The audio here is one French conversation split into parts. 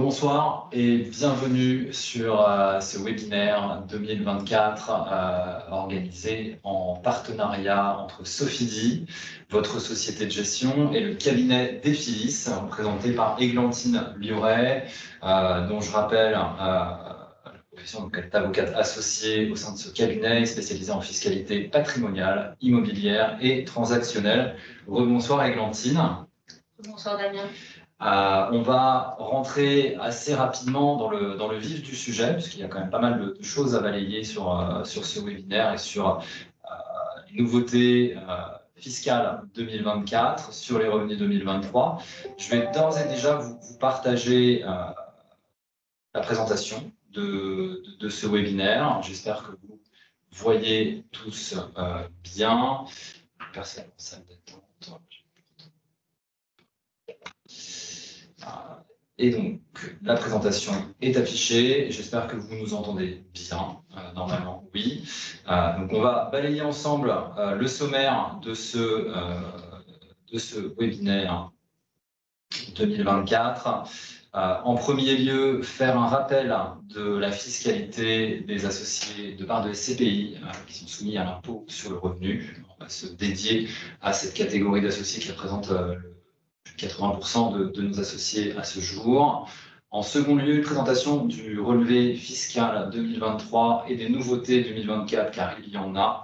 Rebonsoir et bienvenue sur ce webinaire 2024 organisé en partenariat entre Sofidy, votre société de gestion, et le cabinet d'Ephilis, présenté par Églantine Liouret, dont je rappelle la profession d'avocate associée au sein de ce cabinet, spécialisé en fiscalité patrimoniale, immobilière et transactionnelle. Rebonsoir Églantine. Bonsoir Damien. On va rentrer assez rapidement dans le vif du sujet, puisqu'il y a quand même pas mal de choses à balayer sur ce webinaire et sur les nouveautés fiscales 2024, sur les revenus 2023. Je vais d'ores et déjà vous partager la présentation de ce webinaire. J'espère que vous voyez tous bien. Personne en salle d'attente. Et donc, la présentation est affichée. J'espère que vous nous entendez bien. Normalement, oui. Donc, on va balayer ensemble le sommaire de ce webinaire 2024. En premier lieu, faire un rappel de la fiscalité des associés de part de SCPI qui sont soumis à l'impôt sur le revenu. On va se dédier à cette catégorie d'associés qui représente 80% de nos associés à ce jour. En second lieu, une présentation du relevé fiscal 2023 et des nouveautés 2024, car il y en a,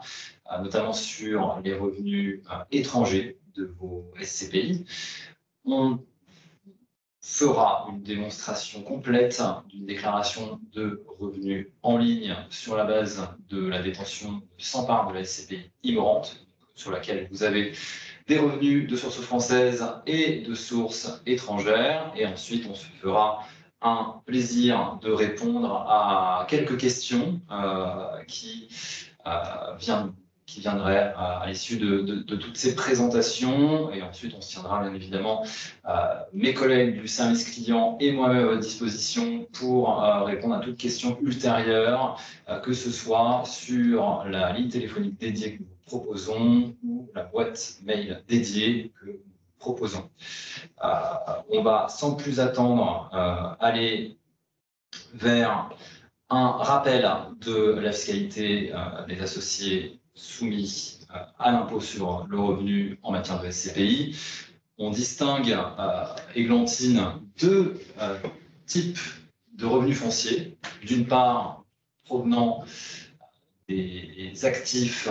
notamment sur les revenus étrangers de vos SCPI. On fera une démonstration complète d'une déclaration de revenus en ligne sur la base de la détention de 100 parts de la SCPI immorante, sur laquelle vous avez des revenus de sources françaises et de sources étrangères. Et ensuite, on se fera un plaisir de répondre à quelques questions qui viendraient à l'issue de toutes ces présentations. Et ensuite, on se tiendra bien évidemment mes collègues du service client et moi-même à votre disposition pour répondre à toutes questions ultérieures, que ce soit sur la ligne téléphonique dédiée que nous proposons ou la boîte mail dédiée que nous proposons. On va sans plus attendre aller vers un rappel de la fiscalité des associés soumis à l'impôt sur le revenu en matière de SCPI. On distingue, Églantine, deux types de revenus fonciers. D'une part, provenant des actifs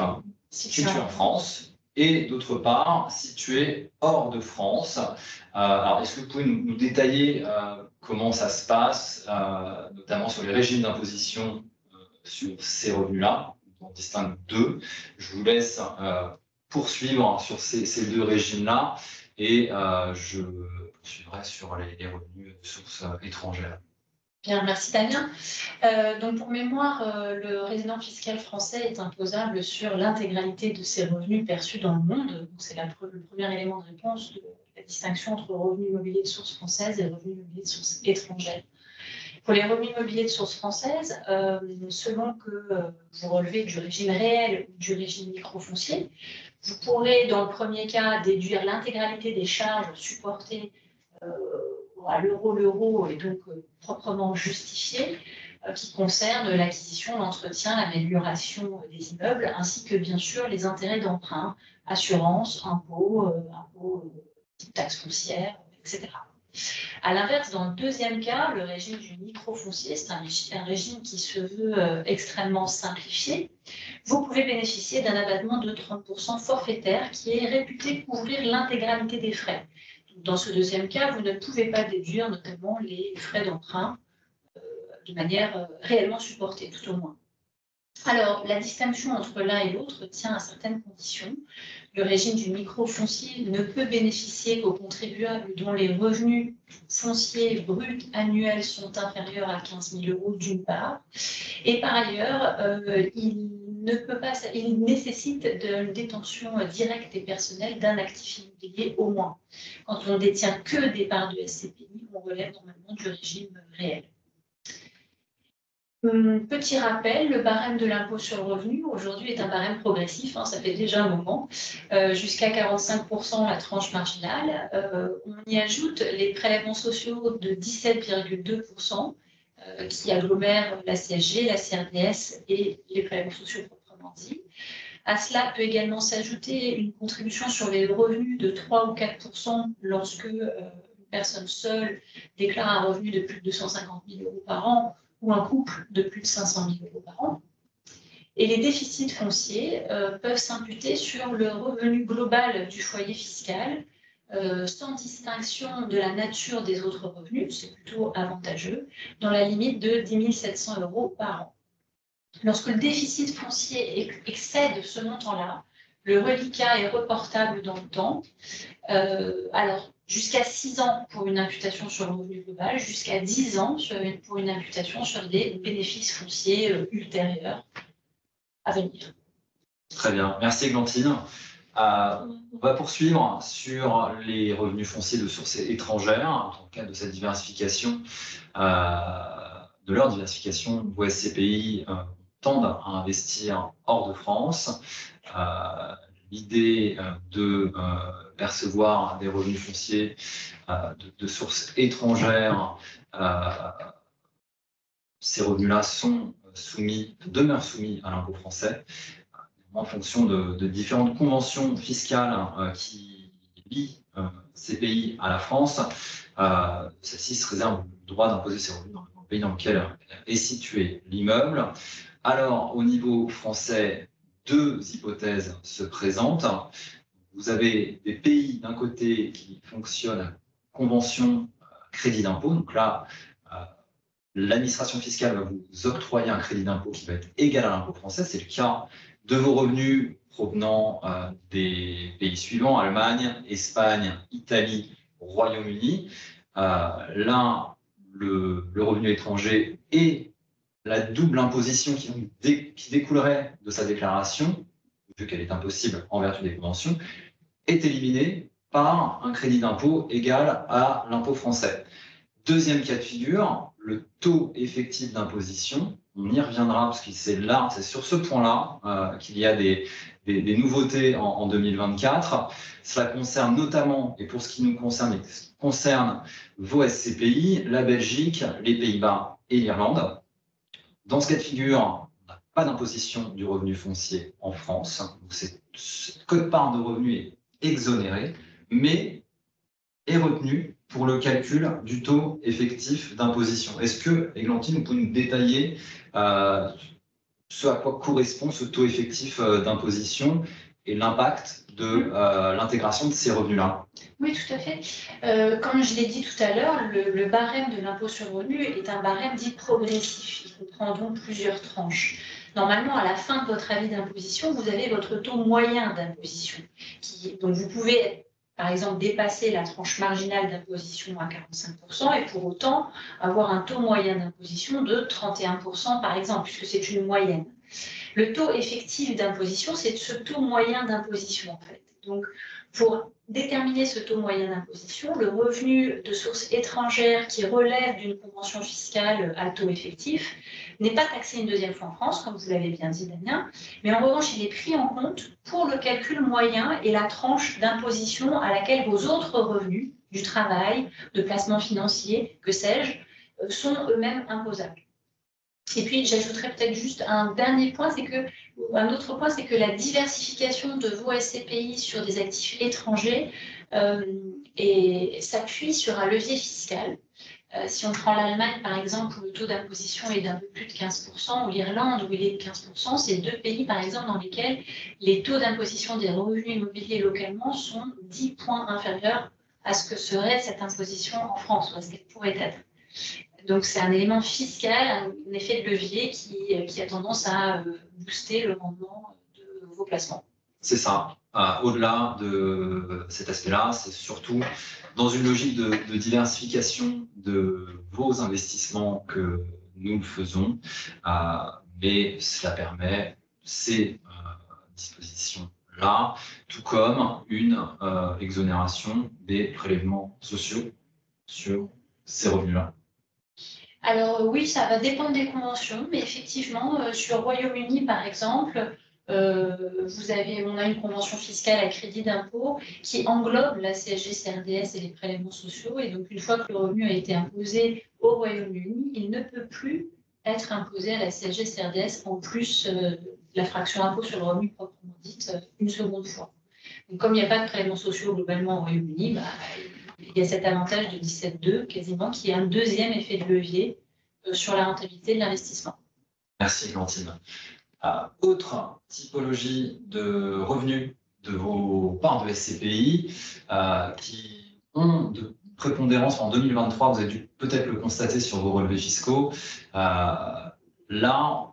situés en France et d'autre part, situés hors de France. Alors, est-ce que vous pouvez nous détailler comment ça se passe, notamment sur les régimes d'imposition sur ces revenus-là? On distingue deux. Je vous laisse poursuivre sur ces deux régimes-là et je poursuivrai sur les revenus de sources étrangères. Bien, merci Damien. Donc pour mémoire, le résident fiscal français est imposable sur l'intégralité de ses revenus perçus dans le monde. C'est le premier élément de réponse de la distinction entre revenus immobiliers de source française et revenus immobiliers de source étrangère. Pour les revenus immobiliers de source française, selon que vous relevez du régime réel ou du régime microfoncier, vous pourrez, dans le premier cas, déduire l'intégralité des charges supportées à l'euro et donc proprement justifiées, qui concernent l'acquisition, l'entretien, l'amélioration des immeubles, ainsi que bien sûr les intérêts d'emprunt, assurance, impôts, taxes foncières, etc. À l'inverse, dans le deuxième cas, le régime du microfoncier, c'est un régime qui se veut extrêmement simplifié. Vous pouvez bénéficier d'un abattement de 30% forfaitaire qui est réputé couvrir l'intégralité des frais. Dans ce deuxième cas, vous ne pouvez pas déduire notamment les frais d'emprunt de manière réellement supportée, tout au moins. Alors, la distinction entre l'un et l'autre tient à certaines conditions. Le régime du microfoncier ne peut bénéficier qu'aux contribuables dont les revenus fonciers bruts annuels sont inférieurs à 15 000 € d'une part. Et par ailleurs, il nécessite une détention directe et personnelle d'un actif immobilier au moins. Quand on ne détient que des parts de SCPI, on relève normalement du régime réel. Petit rappel, le barème de l'impôt sur le revenu aujourd'hui est un barème progressif, ça fait déjà un moment, jusqu'à 45% la tranche marginale. On y ajoute les prélèvements sociaux de 17,2% qui agglomèrent la CSG, la CRDS et les prélèvements sociaux proprement dits. À cela peut également s'ajouter une contribution sur les revenus de 3 ou 4% lorsque une personne seule déclare un revenu de plus de 250 000 € par an, ou un couple de plus de 500 000 € par an. Et les déficits fonciers peuvent s'imputer sur le revenu global du foyer fiscal, sans distinction de la nature des autres revenus, c'est plutôt avantageux, dans la limite de 10 700 € par an. Lorsque le déficit foncier excède ce montant-là, le reliquat est reportable dans le temps. Alors, jusqu'à 6 ans pour une imputation sur le revenu global, jusqu'à 10 ans pour une imputation sur des bénéfices fonciers ultérieurs à venir. Très bien, merci Églantine. On va poursuivre sur les revenus fonciers de sources étrangères, dans le cadre de cette diversification, de leur diversification. Vos SCPI tendent à investir hors de France. L'idée de percevoir des revenus fonciers de sources étrangères, ces revenus-là demeurent soumis à l'impôt français en fonction de différentes conventions fiscales qui lient ces pays à la France. Celle-ci se réserve le droit d'imposer ces revenus dans le pays dans lequel est situé l'immeuble. Alors, au niveau français, deux hypothèses se présentent. Vous avez des pays d'un côté qui fonctionnent à convention crédit d'impôt. Donc là, l'administration fiscale va vous octroyer un crédit d'impôt qui va être égal à l'impôt français. C'est le cas de vos revenus provenant des pays suivants: Allemagne, Espagne, Italie, Royaume-Uni. Là, le revenu étranger et la double imposition qui découlerait de sa déclaration, vu qu'elle est impossible en vertu des conventions, est éliminée par un crédit d'impôt égal à l'impôt français. Deuxième cas de figure, le taux effectif d'imposition. On y reviendra parce que c'est sur ce point-là qu'il y a des nouveautés en 2024. Cela concerne notamment, et pour ce qui nous concerne vos SCPI, la Belgique, les Pays-Bas et l'Irlande. Dans ce cas de figure, on n'a pas d'imposition du revenu foncier en France. Donc cette quote-part de revenu est exonérée, mais est retenue pour le calcul du taux effectif d'imposition. Est-ce que, Églantine, vous pouvez nous détailler ce à quoi correspond ce taux effectif d'imposition et l'impact de l'intégration de ces revenus-là? Oui, tout à fait. Comme je l'ai dit tout à l'heure, le barème de l'impôt sur le revenu est un barème dit progressif. Il comprend donc plusieurs tranches. Normalement, à la fin de votre avis d'imposition, vous avez votre taux moyen d'imposition. Donc, vous pouvez, par exemple, dépasser la tranche marginale d'imposition à 45% et pour autant avoir un taux moyen d'imposition de 31%, par exemple, puisque c'est une moyenne. Le taux effectif d'imposition, c'est ce taux moyen d'imposition, en fait. Donc, pour déterminer ce taux moyen d'imposition, le revenu de source étrangère qui relève d'une convention fiscale à taux effectif n'est pas taxé une deuxième fois en France, comme vous l'avez bien dit, Damien, mais en revanche, il est pris en compte pour le calcul moyen et la tranche d'imposition à laquelle vos autres revenus, du travail, de placement financier, que sais-je, sont eux-mêmes imposables. Et puis, j'ajouterais peut-être juste un autre point, c'est que la diversification de vos SCPI sur des actifs étrangers s'appuie sur un levier fiscal. Si on prend l'Allemagne, par exemple, où le taux d'imposition est d'un peu plus de 15%, ou l'Irlande, où il est de 15%, c'est deux pays, par exemple, dans lesquels les taux d'imposition des revenus immobiliers localement sont 10 points inférieurs à ce que serait cette imposition en France, ou à ce qu'elle pourrait être. Donc, c'est un élément fiscal, un effet de levier qui a tendance à booster le rendement de vos placements. C'est ça. Au-delà de cet aspect-là, c'est surtout dans une logique de diversification de vos investissements que nous le faisons, mais cela permet ces dispositions-là, tout comme une exonération des prélèvements sociaux sur ces revenus-là. Alors oui, ça va dépendre des conventions, mais effectivement, sur Royaume-Uni, par exemple, on a une convention fiscale à crédit d'impôt qui englobe la CSG, CRDS et les prélèvements sociaux. Et donc, une fois que le revenu a été imposé au Royaume-Uni, il ne peut plus être imposé à la CSG, CRDS en plus de la fraction impôt sur le revenu proprement dite une seconde fois. Donc, comme il n'y a pas de prélèvements sociaux globalement au Royaume-Uni, il y a cet avantage de 17,2 quasiment qui est un deuxième effet de levier sur la rentabilité de l'investissement. Merci, Glantine. Autre typologie de revenus de vos parts de SCPI qui ont de prépondérance en 2023, vous avez dû peut-être le constater sur vos relevés fiscaux. Là, on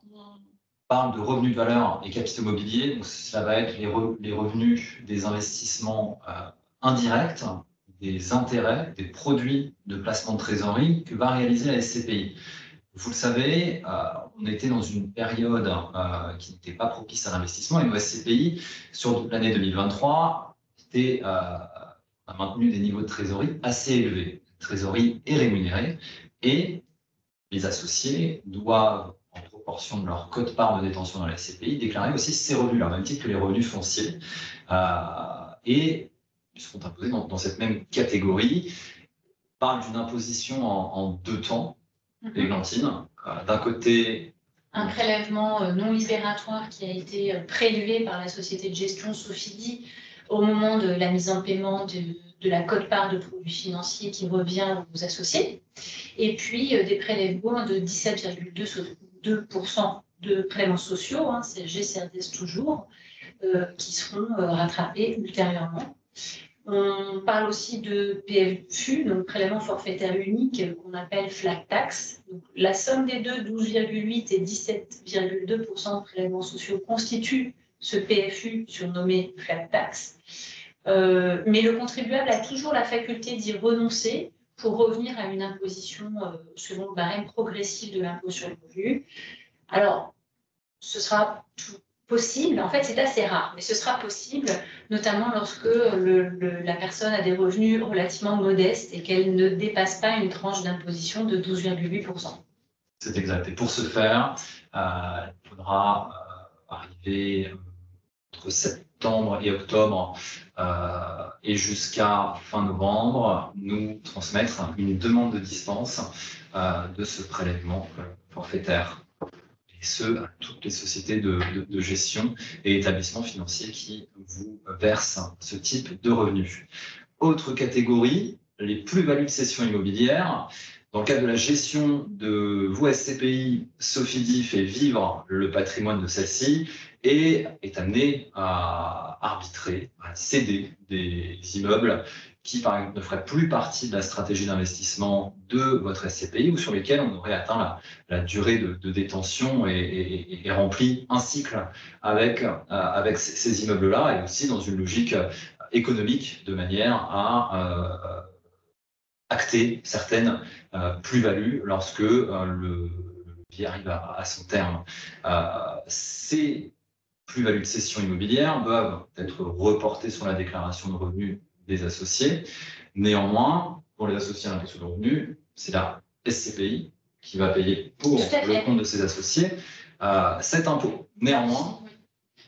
parle de revenus de valeur et capitaux mobiliers. Donc, ça va être les revenus des investissements indirects, des intérêts, des produits de placement de trésorerie que va réaliser la SCPI. Vous le savez, on était dans une période qui n'était pas propice à l'investissement et nos SCPI, sur l'année 2023, a maintenu des niveaux de trésorerie assez élevés. La trésorerie est rémunérée et les associés doivent, en proportion de leur quote-part de détention dans la SCPI, déclarer aussi ces revenus-là, au même titre que les revenus fonciers. Et ils seront imposés dans cette même catégorie. On parle d'une imposition en deux temps. Glantine. D'un côté, un prélèvement non libératoire qui a été prélevé par la société de gestion Sofidy au moment de la mise en paiement de la quote-part de produits financiers qui revient aux associés, et puis des prélèvements de 17,2% de prélèvements sociaux, CSG, CRDS toujours, qui seront rattrapés ultérieurement. On parle aussi de PFU, donc prélèvement forfaitaire unique, qu'on appelle flat tax. Donc, la somme des deux, 12,8 et 17,2% de prélèvements sociaux, constitue ce PFU surnommé flat tax. Mais le contribuable a toujours la faculté d'y renoncer pour revenir à une imposition selon le barème progressif de l'impôt sur le revenu. Alors, ce sera tout possible, en fait c'est assez rare, mais ce sera possible, notamment lorsque la personne a des revenus relativement modestes et qu'elle ne dépasse pas une tranche d'imposition de 12,8%. C'est exact. Et pour ce faire, il faudra arriver entre septembre et octobre et jusqu'à fin novembre, nous transmettre une demande de dispense de ce prélèvement forfaitaire. Et ce, à toutes les sociétés de gestion et établissements financiers qui vous versent ce type de revenus. Autre catégorie, les plus-values de cession immobilière. Dans le cadre de la gestion de vos SCPI, Sofidy fait vivre le patrimoine de celle-ci et est amené à arbitrer, à céder des immeubles qui, par exemple, ne feraient plus partie de la stratégie d'investissement de votre SCPI ou sur lesquels on aurait atteint la durée de détention et rempli un cycle avec ces immeubles-là, et aussi dans une logique économique de manière à acter certaines plus-values lorsque le bien arrive à son terme. Ces plus-values de cession immobilière doivent être reportées sur la déclaration de revenus des associés. Néanmoins, pour les associés à l'impôt sur le revenu, c'est la SCPI qui va payer pour le compte de ses associés cet impôt. Néanmoins,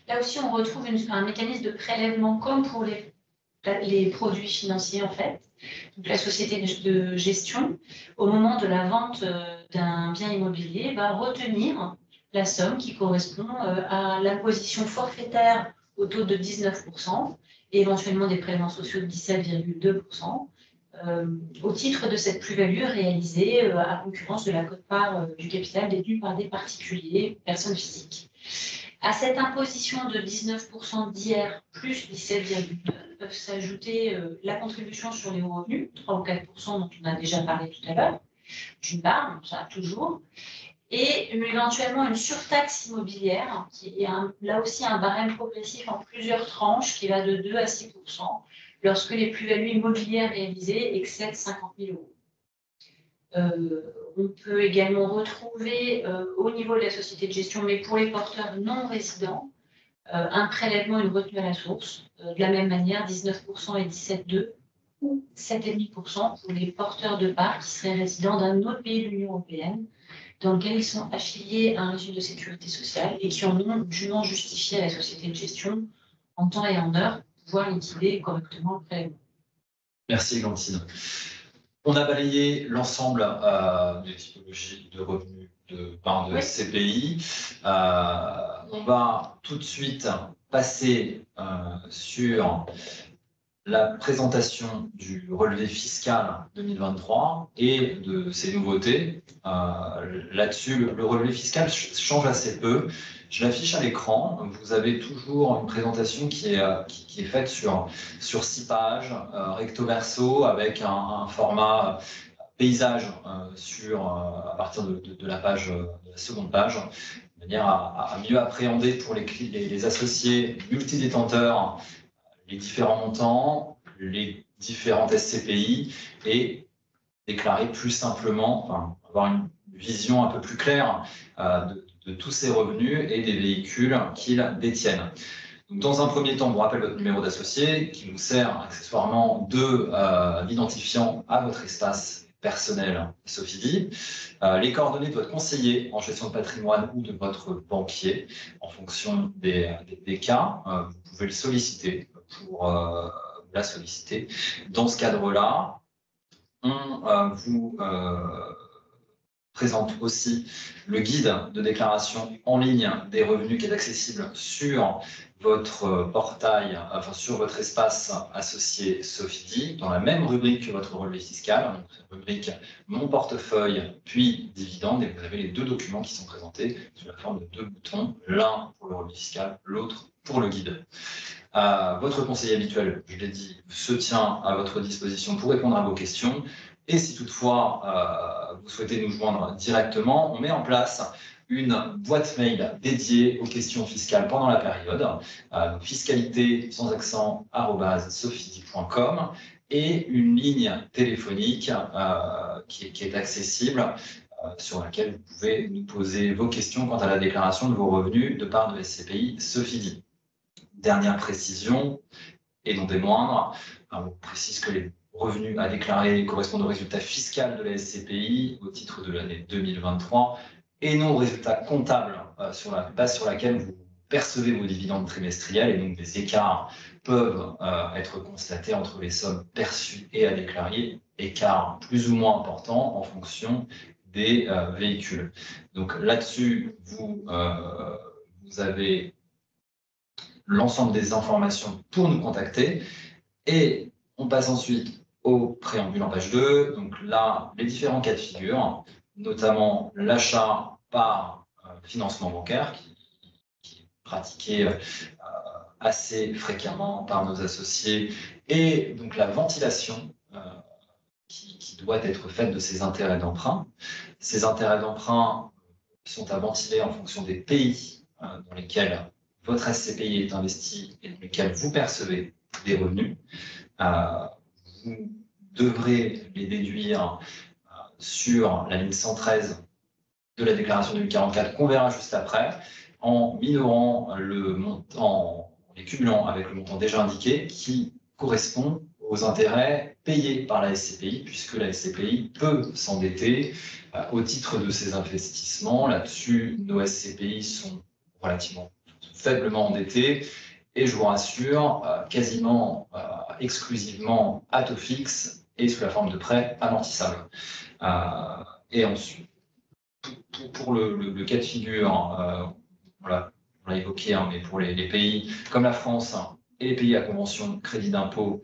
là aussi, on retrouve un mécanisme de prélèvement comme pour les produits financiers, en fait. Donc, la société de gestion, au moment de la vente d'un bien immobilier, va retenir la somme qui correspond à l'imposition forfaitaire au taux de 19% et éventuellement des prélèvements sociaux de 17,2%. Au titre de cette plus-value réalisée à concurrence de la quote-part du capital détenu par des particuliers, personnes physiques. À cette imposition de 19% d'hier plus 17,2% peuvent s'ajouter la contribution sur les hauts revenus, 3 ou 4% dont on a déjà parlé tout à l'heure, d'une part, ça toujours, et éventuellement une surtaxe immobilière qui est là aussi un barème progressif en plusieurs tranches qui va de 2 à 6% lorsque les plus-values immobilières réalisées excèdent 50 000 €. On peut également retrouver au niveau de la société de gestion, mais pour les porteurs non résidents, un prélèvement, une retenue à la source, de la même manière, 19% et 17,2%, ou 7,5% pour les porteurs de parts qui seraient résidents d'un autre pays de l'Union européenne, dans lequel ils sont affiliés à un régime de sécurité sociale et qui en ont dûment justifié à la société de gestion en temps et en heure pour pouvoir liquider correctement le prélèvement. Merci, Glantine. On a balayé l'ensemble des typologies de revenus de SCPI. On va tout de suite passer sur la présentation du relevé fiscal 2023 et de ses nouveautés. Là-dessus, le relevé fiscal change assez peu. Je l'affiche à l'écran. Vous avez toujours une présentation qui est faite sur 6 pages, recto verso, avec un format paysage à partir de la page, de la seconde page, de manière à mieux appréhender pour les associés multidétenteurs les différents montants, les différentes SCPI et déclarer plus simplement, enfin, avoir une vision un peu plus claire de tous ces revenus et des véhicules qu'ils détiennent. Donc, dans un premier temps, on vous rappelle votre numéro d'associé qui vous sert accessoirement d'identifiant à votre espace personnel Sofidy, les coordonnées de votre conseiller en gestion de patrimoine ou de votre banquier en fonction des cas. Vous pouvez le solliciter pour la solliciter. Dans ce cadre-là, on vous présente aussi le guide de déclaration en ligne des revenus qui est accessible sur votre portail, enfin sur votre espace associé Sofidy, dans la même rubrique que votre relevé fiscal, donc rubrique Mon portefeuille, puis dividendes, et vous avez les 2 documents qui sont présentés sous la forme de 2 boutons, l'un pour le relevé fiscal, l'autre pour le guide. Votre conseiller habituel, je l'ai dit, se tient à votre disposition pour répondre à vos questions. Et si toutefois vous souhaitez nous joindre directement, on met en place une boîte mail dédiée aux questions fiscales pendant la période, fiscalité sans accent @sofidy.com, et une ligne téléphonique qui est accessible, sur laquelle vous pouvez nous poser vos questions quant à la déclaration de vos revenus de part de SCPI Sofidy. Dernière précision, et non des moindres, on précise que les revenus à déclarer correspondent au résultat fiscal de la SCPI au titre de l'année 2023 et non au résultat comptable sur la base sur laquelle vous percevez vos dividendes trimestriels, et donc des écarts peuvent être constatés entre les sommes perçues et à déclarer, écarts plus ou moins importants en fonction des véhicules. Donc là-dessus, vous avez l'ensemble des informations pour nous contacter, et on passe ensuite au préambule en page 2. Donc là, les différents cas de figure, notamment l'achat par financement bancaire qui est pratiqué assez fréquemment par nos associés, et donc la ventilation qui doit être faite de ces intérêts d'emprunt. Ces intérêts d'emprunt sont à ventiler en fonction des pays dans lesquels votre SCPI est investi et dans lesquels vous percevez des revenus. Vous devrez les déduire sur la ligne 113 de la déclaration 2044 qu'on verra juste après, en minorant le montant, en les cumulant avec le montant déjà indiqué qui correspond aux intérêts payés par la SCPI, puisque la SCPI peut s'endetter au titre de ses investissements. Là-dessus, nos SCPI sont relativement faiblement endettés, et je vous rassure, quasiment exclusivement à taux fixe et sous la forme de prêts amortissables. Et ensuite, pour le cas de figure, voilà, on l'a évoqué, mais pour les pays comme la France et les pays à convention de crédit d'impôt,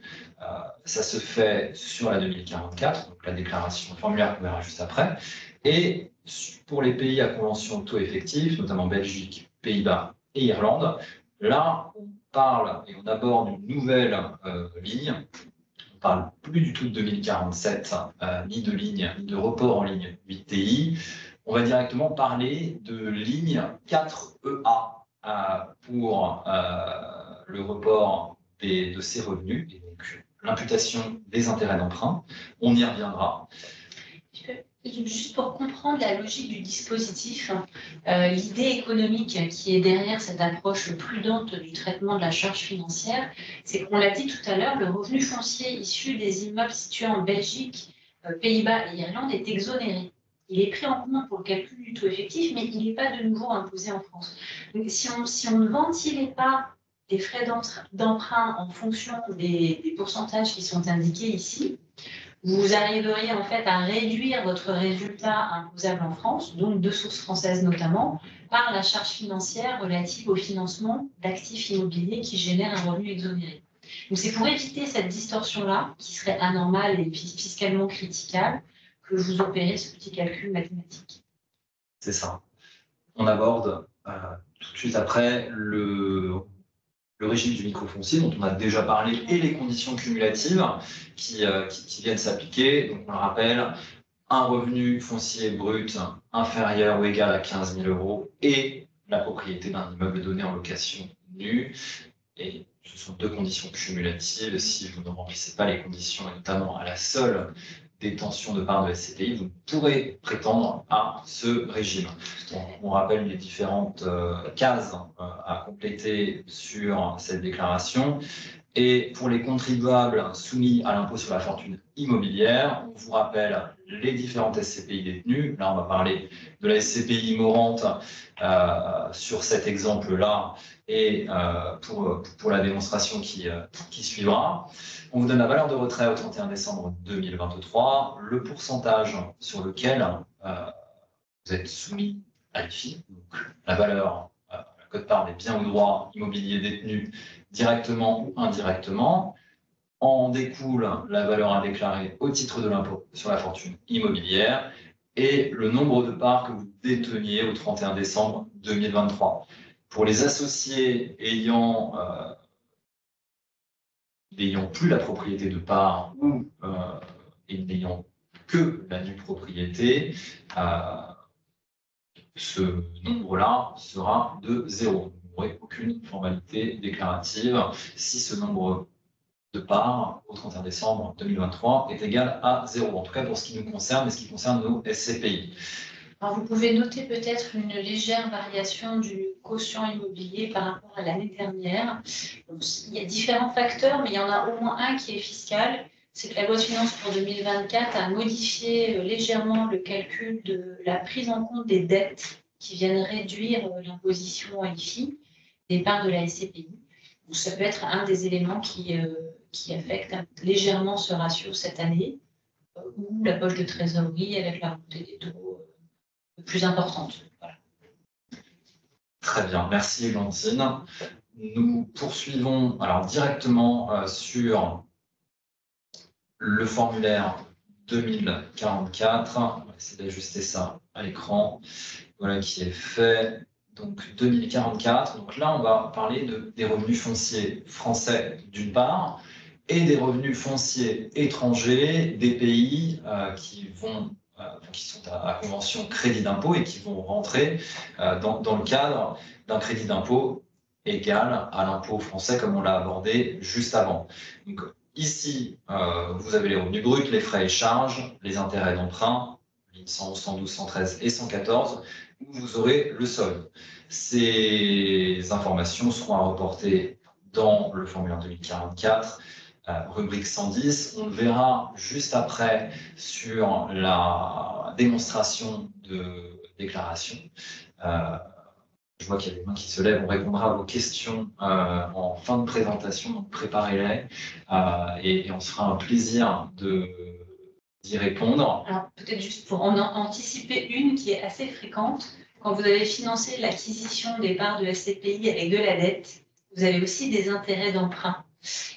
ça se fait sur la 2044, donc la déclaration, le formulaire qu'on verra juste après. Et pour les pays à convention de taux effectif, notamment Belgique, Pays-Bas et Irlande, là, on parle et on aborde une nouvelle ligne. On ne parle plus du tout de 2047, ni de ligne, ni de report en ligne 8TI. On va directement parler de ligne 4EA pour le report de ces revenus, et donc l'imputation des intérêts d'emprunt. On y reviendra. Juste pour comprendre la logique du dispositif, l'idée économique qui est derrière cette approche prudente du traitement de la charge financière, c'est qu'on l'a dit tout à l'heure, le revenu foncier issu des immeubles situés en Belgique, Pays-Bas et Irlande est exonéré. Il est pris en compte pour le calcul du taux effectif, mais il n'est pas de nouveau imposé en France. Donc, si on ne ventilait pas les frais d'emprunt en fonction des pourcentages qui sont indiqués ici, vous arriveriez en fait à réduire votre résultat imposable en France, donc de sources françaises notamment, par la charge financière relative au financement d'actifs immobiliers qui génèrent un revenu exonéré. Donc c'est pour éviter cette distorsion-là, qui serait anormale et fiscalement critiquable, que je vous opérez ce petit calcul mathématique. C'est ça. On aborde tout de suite après le régime du microfoncier dont on a déjà parlé et les conditions cumulatives qui viennent s'appliquer. Donc on le rappelle, un revenu foncier brut inférieur ou égal à 15 000 € et la propriété d'un immeuble donné en location nue. Et ce sont deux conditions cumulatives. Si vous ne remplissez pas les conditions, et notamment à la seule détention de parts de SCPI, vous pourrez prétendre à ce régime. On rappelle les différentes cases à compléter sur cette déclaration. Et pour les contribuables soumis à l'impôt sur la fortune immobilière, on vous rappelle les différentes SCPI détenues. Là, on va parler de la SCPI morante sur cet exemple-là et pour la démonstration qui suivra. On vous donne la valeur de retrait au 31 décembre 2023, le pourcentage sur lequel vous êtes soumis à l'IFI, donc la valeur, la quote-part des biens ou droits immobiliers détenus directement ou indirectement. En découle la valeur à déclarer au titre de l'impôt sur la fortune immobilière et le nombre de parts que vous déteniez au 31 décembre 2023. Pour les associés ayant plus la propriété de parts ou n'ayant que la nue propriété, ce nombre-là sera de 0. Vous n'aurez aucune formalité déclarative si ce nombre de parts au 31 décembre 2023 est égal à 0. En tout cas pour ce qui nous concerne et ce qui concerne nos SCPI. Alors vous pouvez noter peut-être une légère variation du quotient immobilier par rapport à l'année dernière. Donc, il y a différents facteurs, mais il y en a au moins un qui est fiscal. C'est que la loi de finances pour 2024 a modifié légèrement le calcul de la prise en compte des dettes qui viennent réduire l'imposition à l'IFI des parts de la SCPI. Donc, ça peut être un des éléments qui affecte légèrement ce ratio cette année, ou la poche de trésorerie avec la montée des taux plus importante. Voilà. Très bien, merci Églantine. Nous poursuivons alors directement sur le formulaire 2044. On va essayer d'ajuster ça à l'écran. Voilà qui est fait. Donc 2044. Donc là, on va parler des revenus fonciers français d'une part et des revenus fonciers étrangers des pays qui sont à convention crédit d'impôt et qui vont rentrer dans le cadre d'un crédit d'impôt égal à l'impôt français comme on l'a abordé juste avant. Donc, ici, vous avez les revenus bruts, les frais et charges, les intérêts d'emprunt, lignes 111, 112, 113 et 114, où vous aurez le solde. Ces informations seront à reporter dans le formulaire 2044, rubrique 110. On le verra juste après sur la démonstration de déclaration. Je vois qu'il y a des mains qui se lèvent. On répondra à vos questions en fin de présentation, donc préparez-les et on se fera un plaisir d'y répondre. Alors peut-être juste pour en anticiper une qui est assez fréquente, quand vous avez financé l'acquisition des parts de SCPI avec de la dette, vous avez aussi des intérêts d'emprunt.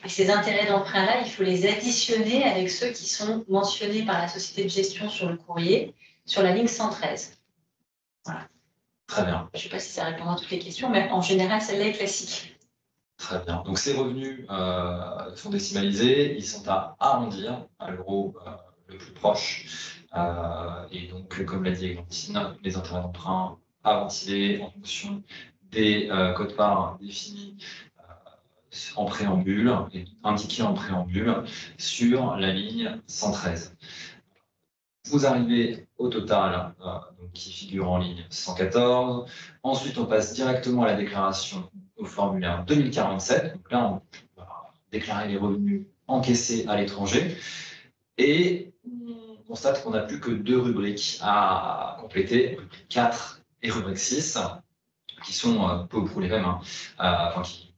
Et ces intérêts d'emprunt-là, il faut les additionner avec ceux qui sont mentionnés par la société de gestion sur le courrier, sur la ligne 113. Voilà. Très bien. Je ne sais pas si ça répondra à toutes les questions, mais en général, celle-là est classique. Très bien. Donc ces revenus sont décimalisés, ils sont à arrondir à l'euro le plus proche. Et donc, comme l'a dit Églantine, les intérêts d'emprunt à ventiler en fonction des quotes-parts définis en préambule et indiqués en préambule sur la ligne 113. Vous arrivez au total donc, qui figure en ligne 114. Ensuite, on passe directement à la déclaration au formulaire 2047. Donc là, on va déclarer les revenus encaissés à l'étranger. Et on constate qu'on n'a plus que 2 rubriques à compléter, rubrique 4 et rubrique 6, qui sont peu ou prou les mêmes, enfin, qui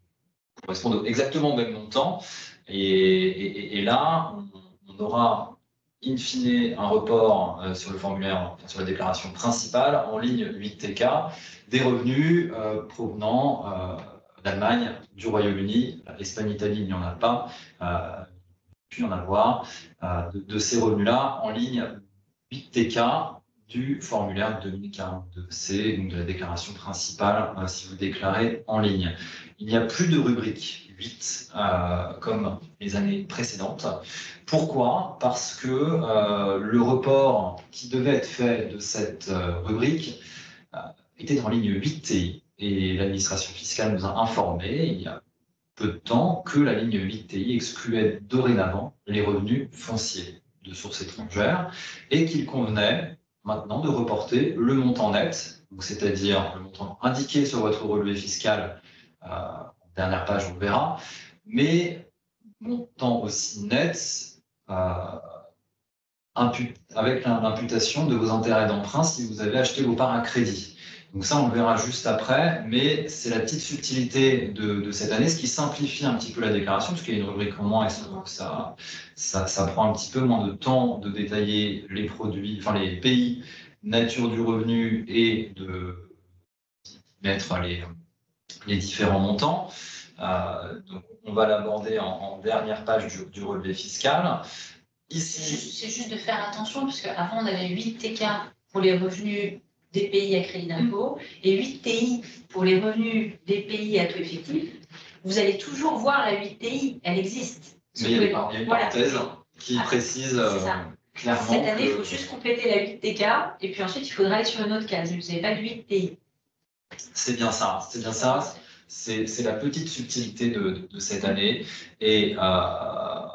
correspondent exactement au même montant. Et là, on aura in fine un report sur le formulaire, sur la déclaration principale, en ligne 8TK, des revenus provenant d'Allemagne, du Royaume-Uni, Espagne, Italie, il n'y en a pas, puis en avoir, de ces revenus-là en ligne 8TK du formulaire 2042C, donc de la déclaration principale, si vous déclarez en ligne. Il n'y a plus de rubrique 8 comme les années précédentes. Pourquoi? Parce que le report qui devait être fait de cette rubrique était en ligne 8TI et l'administration fiscale nous a informé il y a peu de temps que la ligne 8TI excluait dorénavant les revenus fonciers de sources étrangères et qu'il convenait maintenant de reporter le montant net, c'est-à-dire le montant indiqué sur votre relevé fiscal, en dernière page on le verra, mais montant aussi net avec l'imputation de vos intérêts d'emprunt si vous avez acheté vos parts à crédit. Donc ça, on le verra juste après, mais c'est la petite subtilité de cette année, ce qui simplifie un petit peu la déclaration, puisqu'il y a une rubrique en moins et ça prend un petit peu moins de temps de détailler les produits, enfin les pays, nature du revenu et de mettre les différents montants. Donc on va l'aborder en dernière page du relevé fiscal. C'est juste de faire attention, parce qu'avant, on avait 8 TK pour les revenus des pays à crédit d'impôt et 8 TI pour les revenus des pays à taux effectif. Vous allez toujours voir la 8 TI, elle existe. Mais il y a une parenthèse qui précise clairement. Cette année, il faut juste compléter la 8 TK et puis ensuite, il faudra aller sur une autre case. Vous n'avez pas de 8 TI. C'est bien ça, c'est bien ça. C'est la petite subtilité de cette année. Et on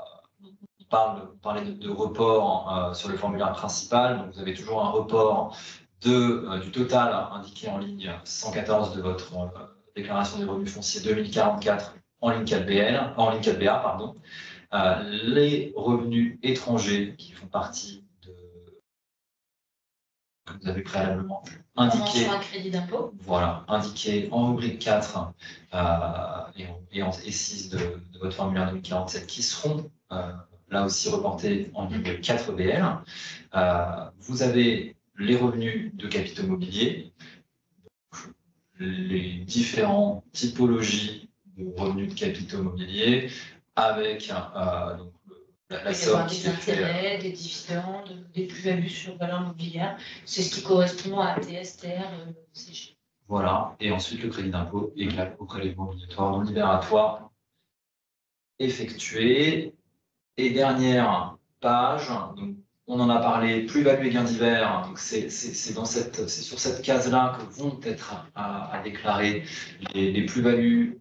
parlait de report sur le formulaire principal. Donc vous avez toujours un report du total indiqué en ligne 114 de votre déclaration des revenus fonciers 2044 en ligne 4BL, en ligne 4BA, pardon. Les revenus étrangers qui font partie que vous avez préalablement indiqué. Sur un crédit d'impôt. Voilà, indiqué en rubrique 4 et 6 de votre formulaire 2047 qui seront là aussi reportés en ligne 4BL. Vous avez les revenus de capitaux mobiliers, les différentes typologies de revenus de capitaux mobiliers avec donc, la somme qui des intérêts, des dividendes, des plus-values sur valeur mobilière. C'est ce qui correspond à TSTR, CG. Voilà, et ensuite le crédit d'impôt égal au prélèvement obligatoire non libératoire effectué. Et dernière page, donc on en a parlé, plus-value et gains divers. Donc c'est sur cette case-là que vont être à déclarer les plus-values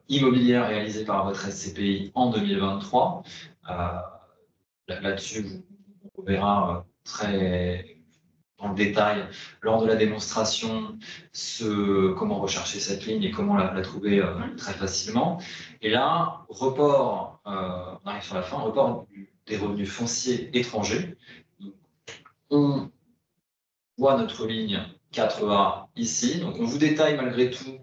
immobilières réalisées par votre SCPI en 2023. Là-dessus, on verra très dans le détail lors de la démonstration comment rechercher cette ligne et comment la trouver très facilement. Et là, report, on arrive sur la fin, report des revenus fonciers étrangers. Donc, on voit notre ligne 4A ici. Donc on vous détaille malgré tout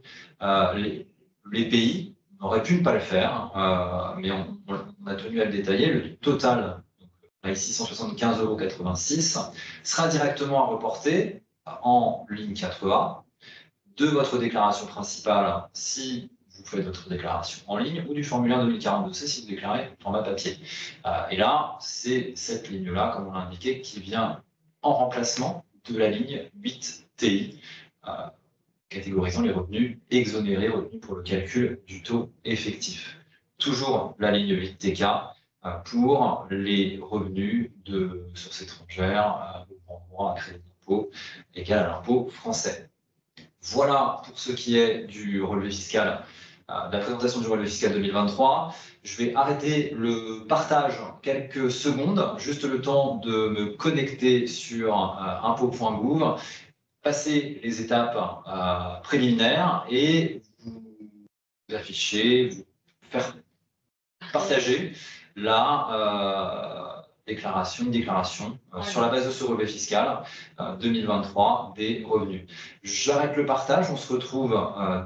les pays. On aurait pu ne pas le faire, mais on a tenu à le détailler. Le total, ici 175,86 € sera directement à reporter en ligne 4A de votre déclaration principale si vous faites votre déclaration en ligne ou du formulaire 2042C si vous déclarez en format papier. Et là, c'est cette ligne-là, comme on l'a indiqué, qui vient en remplacement de la ligne 8TI, catégorisant les revenus exonérés, retenus pour le calcul du taux effectif. Toujours la ligne 8TK pour les revenus de sources étrangères ouvrant droit à crédit d'impôt égal à l'impôt français. Voilà pour ce qui est du relevé fiscal de la présentation du relevé fiscal 2023. Je vais arrêter le partage quelques secondes, juste le temps de me connecter sur impôts.gouv, passer les étapes préliminaires et vous afficher, vous faire partager la déclaration sur la base de ce relevé fiscal 2023 des revenus. J'arrête le partage, on se retrouve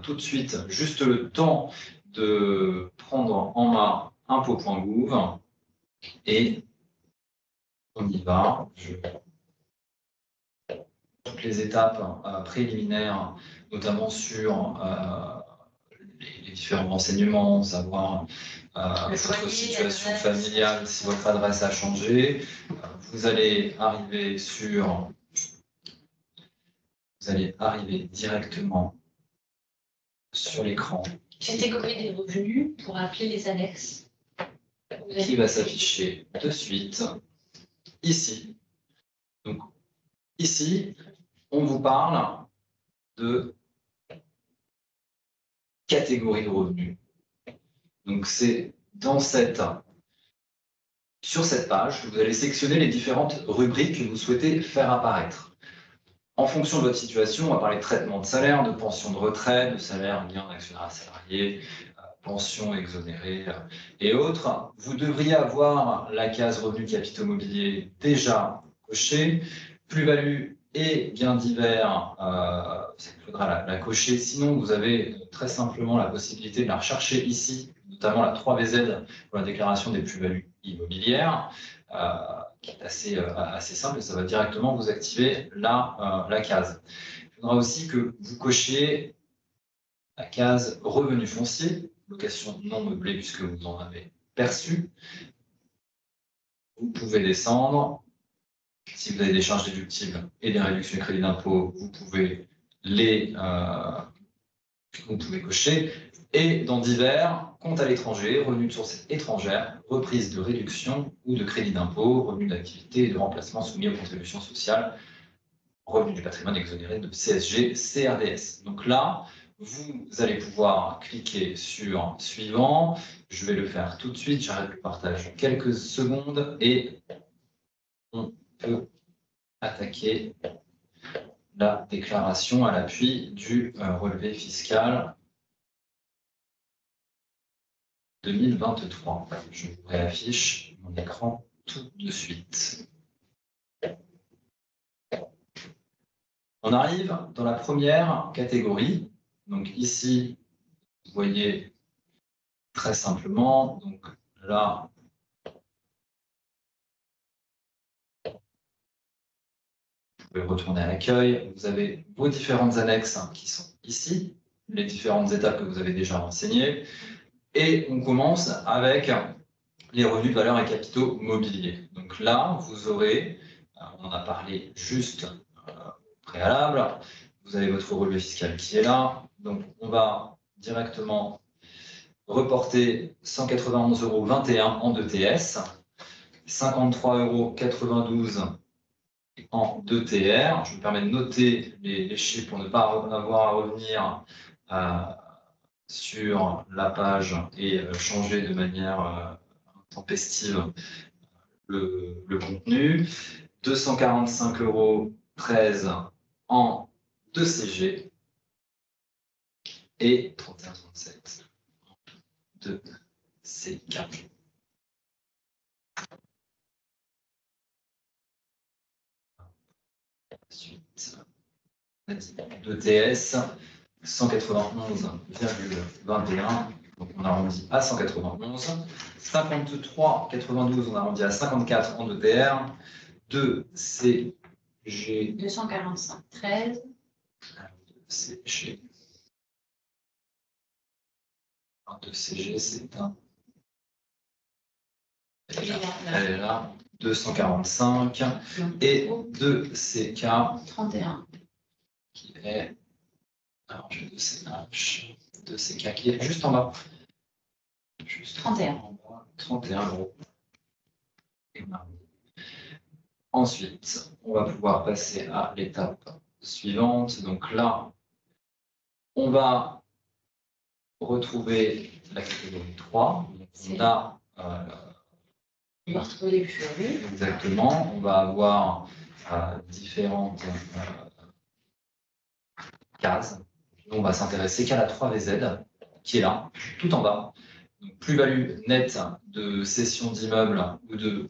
tout de suite, juste le temps de prendre en main impôts.gouv et on y va. Toutes les étapes préliminaires, notamment sur les différents renseignements, savoir votre situation familiale, si votre adresse a changé. Vous allez arriver directement sur l'écran. Catégorie des revenus pour appeler les annexes. Qui va s'afficher de suite ici. Donc ici, on vous parle de catégorie de revenus. Donc c'est sur cette page que vous allez sélectionner les différentes rubriques que vous souhaitez faire apparaître. En fonction de votre situation, on va parler de traitement de salaire, de pension de retraite, de salaire lié en actionnaire salarié, pension exonérée et autres. Vous devriez avoir la case revenus capitaux mobiliers déjà cochée, plus-value et biens divers, il faudra la cocher. Sinon, vous avez très simplement la possibilité de la rechercher ici, notamment la 3VZ pour la déclaration des plus-values immobilières, qui est assez simple et ça va directement vous activer la case. Il faudra aussi que vous cochiez la case revenus fonciers, location non meublée puisque vous en avez perçu. Vous pouvez descendre. Si vous avez des charges déductibles et des réductions de crédit d'impôt, vous pouvez cocher. Et dans divers, compte à l'étranger, revenus de source étrangère, reprise de réduction ou de crédit d'impôt, revenus d'activité et de remplacement soumis aux contributions sociales, revenus du patrimoine exonéré de CSG, CRDS. Donc là, vous allez pouvoir cliquer sur suivant. Je vais le faire tout de suite. J'arrête le partage quelques secondes et on peut attaquer la déclaration à l'appui du relevé fiscal 2023. Je vous réaffiche mon écran tout de suite. On arrive dans la première catégorie. Donc ici, vous voyez très simplement, donc là, vous pouvez retourner à l'accueil. Vous avez vos différentes annexes qui sont ici, les différentes étapes que vous avez déjà renseignées. Et on commence avec les revenus de valeur et capitaux mobiliers. Donc là, vous aurez, on en a parlé juste préalable, vous avez votre relevé fiscal qui est là. Donc on va directement reporter 191,21 € en 2TS, 53,92 € en 2TR. Je me permets de noter les chiffres pour ne pas avoir à revenir sur la page et changer de manière tempestive le contenu. 245,13 € en 2CG et 31,67 € de CK. Ensuite, 2TS, 191,21, donc on arrondit à 191. 53,92, on arrondit à 54 en 2TR. 2CG. 245,13. 2CG. 2CG, c'est un. Elle est là. 245 et 2CK 31 qui est, alors j'ai 2CK qui est juste en bas, juste 31 en bas, 31 €. Ensuite, on va pouvoir passer à l'étape suivante. Donc là, on va retrouver la catégorie 3. Donc, on a on va retrouver les plus revenus. Exactement, on va avoir différentes cases. Nous, on va s'intéresser qu'à la 3VZ, qui est là, tout en bas. Plus-value nette de cession d'immeubles ou de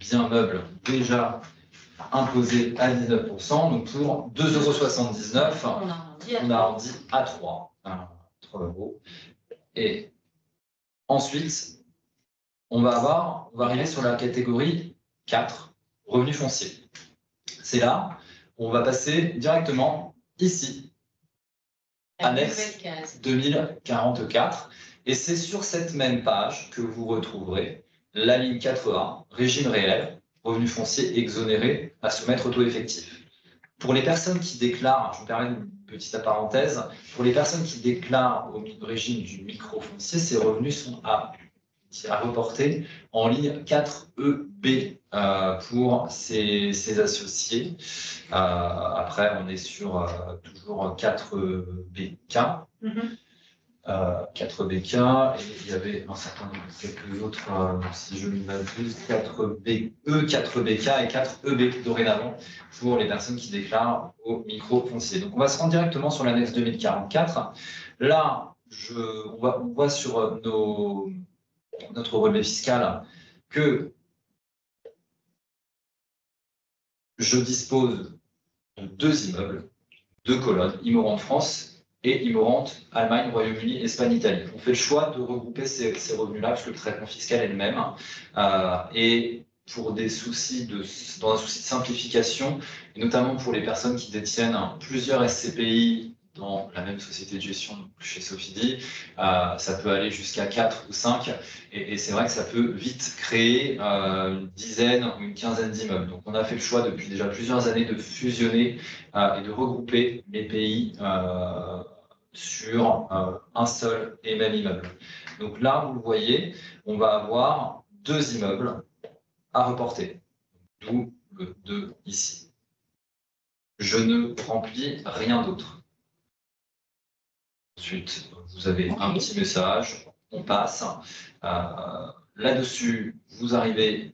biens meubles déjà imposés à 19%. Donc pour 2,79 €, on a arrondi à 3 €. Et ensuite, on va arriver sur la catégorie 4, revenus fonciers. C'est là où on va passer directement ici, annexe 2044. Et c'est sur cette même page que vous retrouverez la ligne 4A, régime réel, revenus fonciers exonérés à soumettre au taux effectif. Pour les personnes qui déclarent, je me permets une petite parenthèse, pour les personnes qui déclarent au régime du microfoncier, ces revenus sont à reporter en ligne 4EB pour ces associés. Après, on est sur toujours 4BK. 4BK, et il y avait un certain nombre, quelques autres, si je ne m'abuse, 4BE, 4BK et 4EB dorénavant pour les personnes qui déclarent au micro-foncier. Donc on va se rendre directement sur l'annexe 2044. Là, on voit sur notre relevé fiscal que je dispose de 2 immeubles, 2 colonnes, Immorente France et Immorente Allemagne, Royaume-Uni, Espagne, Italie. On fait le choix de regrouper ces revenus-là parce que le traitement fiscal est le même. Et pour des soucis dans un souci de simplification, et notamment pour les personnes qui détiennent plusieurs SCPI dans la même société de gestion chez Sofidy, ça peut aller jusqu'à 4 ou 5, et c'est vrai que ça peut vite créer une dizaine ou une quinzaine d'immeubles. Donc on a fait le choix depuis déjà plusieurs années de fusionner et de regrouper les pays sur un seul et même immeuble. Donc là, vous le voyez, on va avoir 2 immeubles à reporter, d'où le 2 ici. Je ne remplis rien d'autre. Ensuite, vous avez un petit message, on passe. Là-dessus, vous arrivez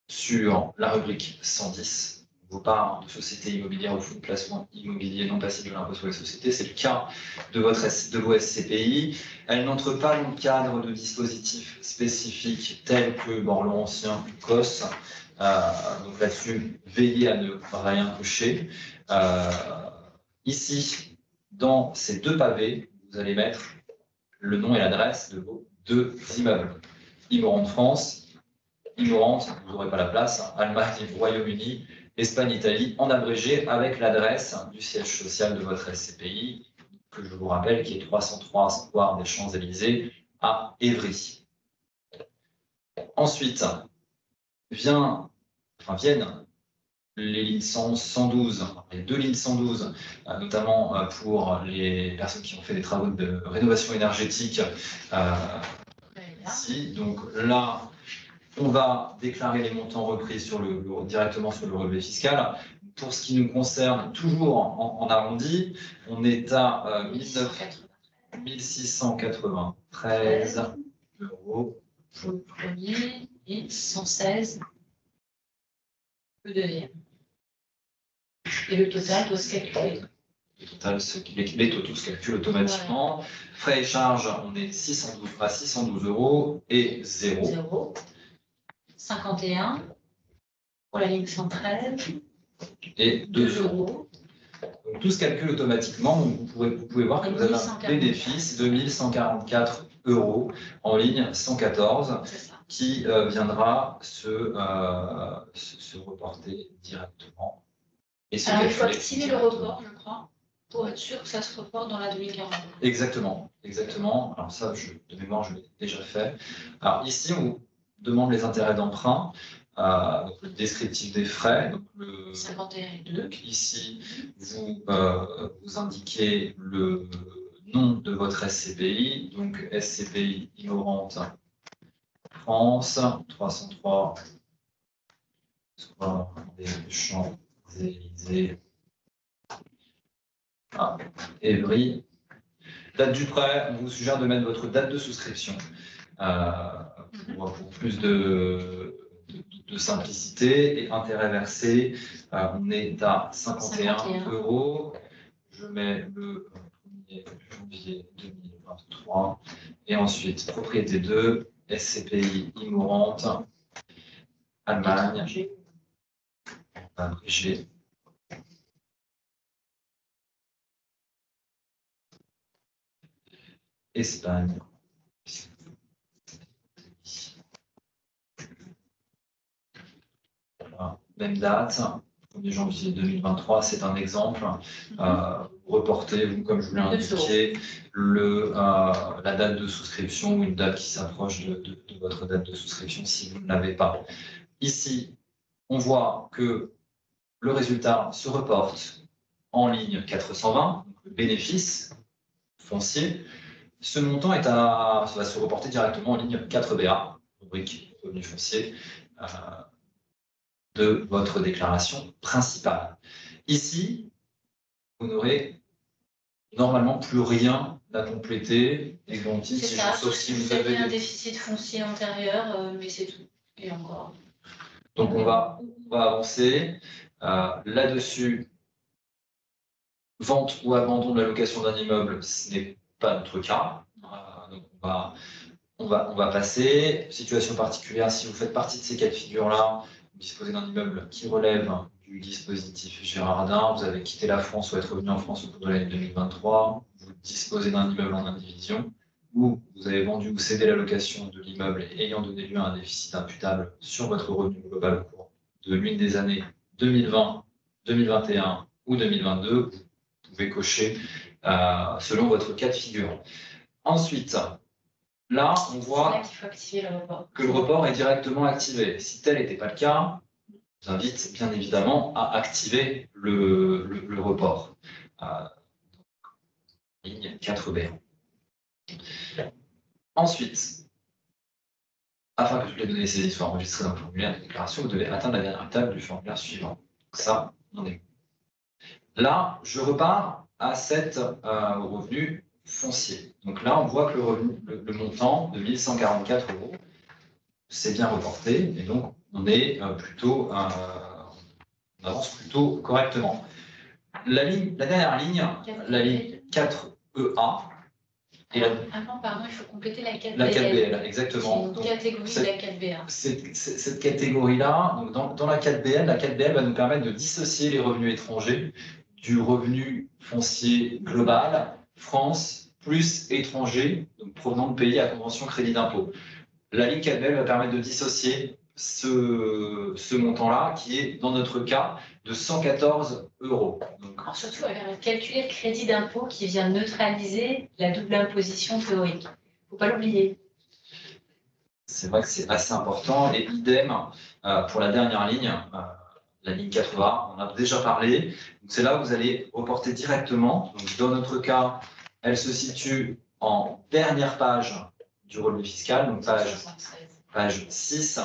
sur la rubrique 110, vos parts de société immobilière ou fonds de placement immobilier non passible de l'impôt sur les sociétés. C'est le cas de vos SCPI. Elle n'entre pas dans le cadre de dispositifs spécifiques tels que Borloo Ancien ou COS. Donc là-dessus, veillez à ne rien cocher. Ici, dans ces 2 pavés, vous allez mettre le nom et l'adresse de vos 2 immeubles. Immorente France, Immorente, vous n'aurez pas la place, Allemagne, Royaume-Uni, Espagne, Italie, en abrégé avec l'adresse du siège social de votre SCPI, que je vous rappelle, qui est 303 Square des Champs-Élysées à Évry. Ensuite, viennent les lignes 112, les 2 lignes 112, notamment pour les personnes qui ont fait des travaux de rénovation énergétique ici. Donc là, on va déclarer les montants repris directement sur le relevé fiscal. Pour ce qui nous concerne, toujours en arrondi, on est à 1693 € pour le premier et 116 le deuxième. Et le total doit se calculer. Le total, les totaux se calculent automatiquement. Ouais. Frais et charges, on est 612 € et 0. 51 pour la ligne 113. Et 2 €. Donc tout se calcule automatiquement. Donc vous pouvez voir que vous avez un bénéfice de 1144 € en ligne 114 qui viendra se reporter directement. Et alors il faut activer le report, je crois, pour être sûr que ça se reporte dans la 2040. Exactement. Alors ça, de mémoire, je l'ai déjà fait. Alors ici, on vous demande les intérêts d'emprunt, donc le descriptif des frais. Donc 51,2. Donc ici, vous indiquez le nom de votre SCPI, donc SCPI Immorente France, 303 Square des Champs-Élysées à Évry. Date du prêt, on vous suggère de mettre votre date de souscription pour plus de simplicité. Et intérêt versé, on est à 51 €. Je mets le 1er janvier 2023. Et ensuite, propriété 2, SCPI Immorente, Allemagne, abrégé. Espagne. Voilà. Même date, 1er janvier 2023, c'est un exemple. Reportez, vous, comme je vous l'ai indiqué, la date de souscription ou une date qui s'approche de votre date de souscription si vous ne l'avez pas. Ici, on voit que le résultat se reporte en ligne 420, donc le bénéfice foncier. Ce montant va se reporter directement en ligne 4BA, rubrique revenu foncier, de votre déclaration principale. Ici, vous n'aurez normalement plus rien à compléter. C'est ça, sauf si vous avez un déficit foncier antérieur, mais c'est tout. Et encore. Donc on va avancer. Là-dessus, vente ou abandon de la location d'un immeuble, ce n'est pas notre cas. Donc on va passer. Situation particulière, si vous faites partie de ces cas de figure-là, vous disposez d'un immeuble qui relève du dispositif Girardin, vous avez quitté la France ou êtes revenu en France au cours de l'année 2023, vous disposez d'un immeuble en indivision, ou vous avez vendu ou cédé la location de l'immeuble ayant donné lieu à un déficit imputable sur votre revenu global au cours de l'une des années 2020, 2021 ou 2022, vous pouvez cocher selon votre cas de figure. Ensuite, là, on voit que le report est directement activé. Si tel n'était pas le cas, je vous invite bien évidemment à activer le report. Ligne 4B. Ensuite, afin que toutes les données saisies soient enregistrées dans le formulaire de déclaration, vous devez atteindre la dernière étape du formulaire suivant. Donc ça, on est. Là, je repars à cet revenu foncier. Donc là, on voit que le montant de 1 144 €, c'est bien reporté, et donc on est on avance plutôt correctement. La dernière ligne, la ligne 4EA. Avant, pardon, il faut compléter la 4BL. La 4BL, exactement. C'est une catégorie de la 4BA. Cette catégorie-là, dans la 4BL va nous permettre de dissocier les revenus étrangers du revenu foncier global, France, plus étranger, donc provenant de pays à convention crédit d'impôt. La ligne 4BL va permettre de dissocier ce montant-là, qui est, dans notre cas, de 114 €. Donc, alors surtout, calculer le crédit d'impôt qui vient neutraliser la double imposition théorique. Il ne faut pas l'oublier. C'est vrai que c'est assez important. Et idem pour la dernière ligne, la ligne 4A, on en a déjà parlé. C'est là où vous allez reporter directement. Donc, dans notre cas, elle se situe en dernière page du relevé fiscal, donc page 6,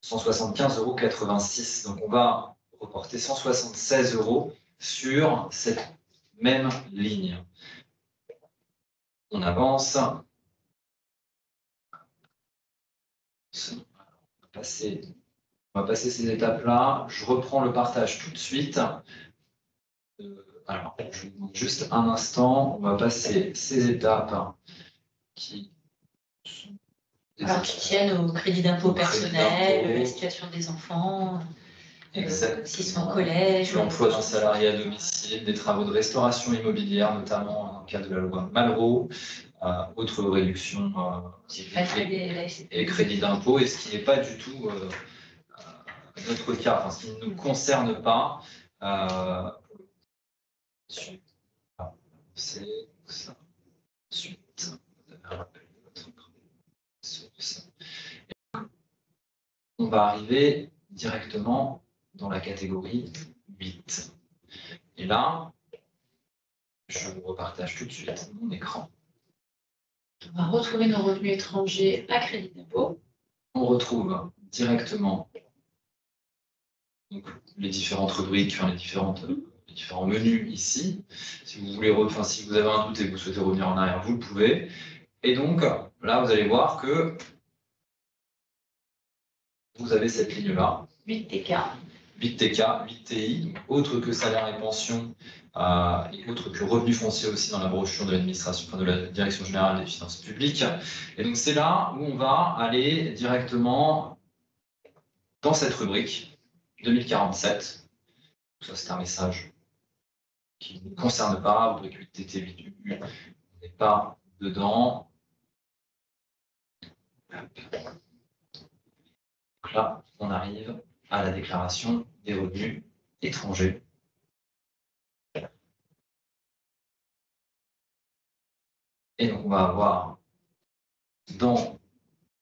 175,86 €. Donc on va reporter 176 € sur cette même ligne. On avance. On va passer ces étapes-là. Je reprends le partage tout de suite. Alors, je vous demande juste un instant. On va passer ces étapes qui tiennent au crédit d'impôt personnel, la situation des enfants, s'ils sont au collège. L'emploi d'un salarié à domicile, des travaux de restauration immobilière, notamment dans le cadre de la loi Malraux, autres réductions et crédit d'impôt, et ce qui n'est pas du tout notre cas, enfin, ce qui ne nous concerne pas. C'est ça. Ensuite, on va arriver directement dans la catégorie 8. Et là, je vous repartage tout de suite mon écran. On va retrouver nos revenus étrangers à crédit d'impôt. On retrouve directement donc, les différentes rubriques, enfin, les différents menus ici. Si vous voulez, si vous avez un doute et que vous souhaitez revenir en arrière, vous le pouvez. Et donc, là, vous allez voir que vous avez cette ligne-là. 8 TK. 8 TK, 8 TI, autre que salaire et pension, et autre que revenus fonciers aussi dans la brochure de l'administration, enfin de la Direction générale des finances publiques. Et donc, c'est là où on va aller directement dans cette rubrique 2047. Ça, c'est un message qui ne nous concerne pas, rubrique 8 TT, 8 UU, on n'est pas dedans. Donc là, on arrive à la déclaration des revenus étrangers. Et donc, on va avoir dans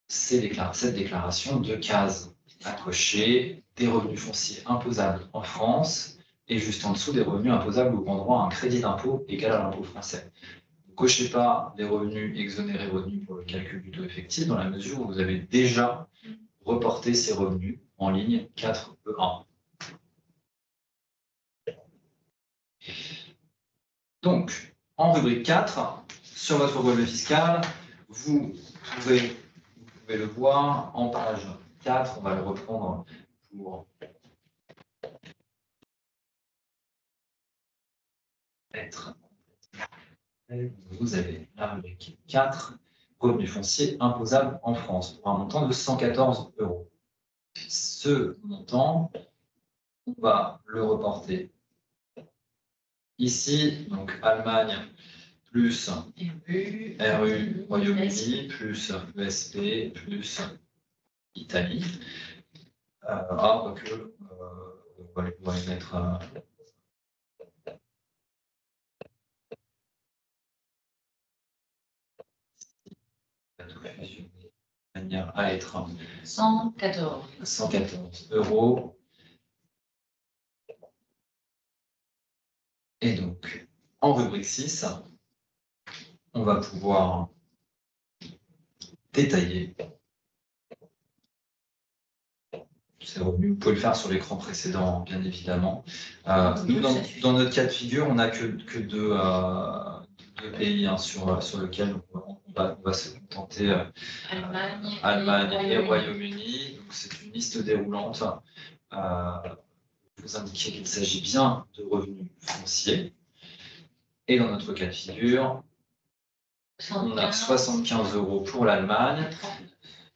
cette déclaration deux cases à cocher, des revenus fonciers imposables en France et juste en dessous des revenus imposables ouvrant droit à un crédit d'impôt égal à l'impôt français. Ne cochez pas des revenus exonérés revenus pour le calcul du taux effectif dans la mesure où vous avez déjà reporté ces revenus en ligne 4E1. Donc, en rubrique 4, sur votre relevé fiscal, vous pouvez le voir en page 4, on va le reprendre pour être. Vous avez la rubrique 4, revenus fonciers imposables en France, pour un montant de 114 €. Ce montant, on va le reporter ici, donc Allemagne plus RU, Royaume-Uni, plus ESP, plus Italie. On va les mettre de manière à être 114 €. Et donc, en rubrique 6, on va pouvoir détailler ces revenus. Vous pouvez le faire sur l'écran précédent, bien évidemment. Nous, dans notre cas de figure, on n'a que deux pays sur lesquels on va se contenter. Allemagne et Royaume-Uni. C'est une liste déroulante. Vous indiquez qu'il s'agit bien de revenus fonciers. Et dans notre cas de figure, on a 75 € pour l'Allemagne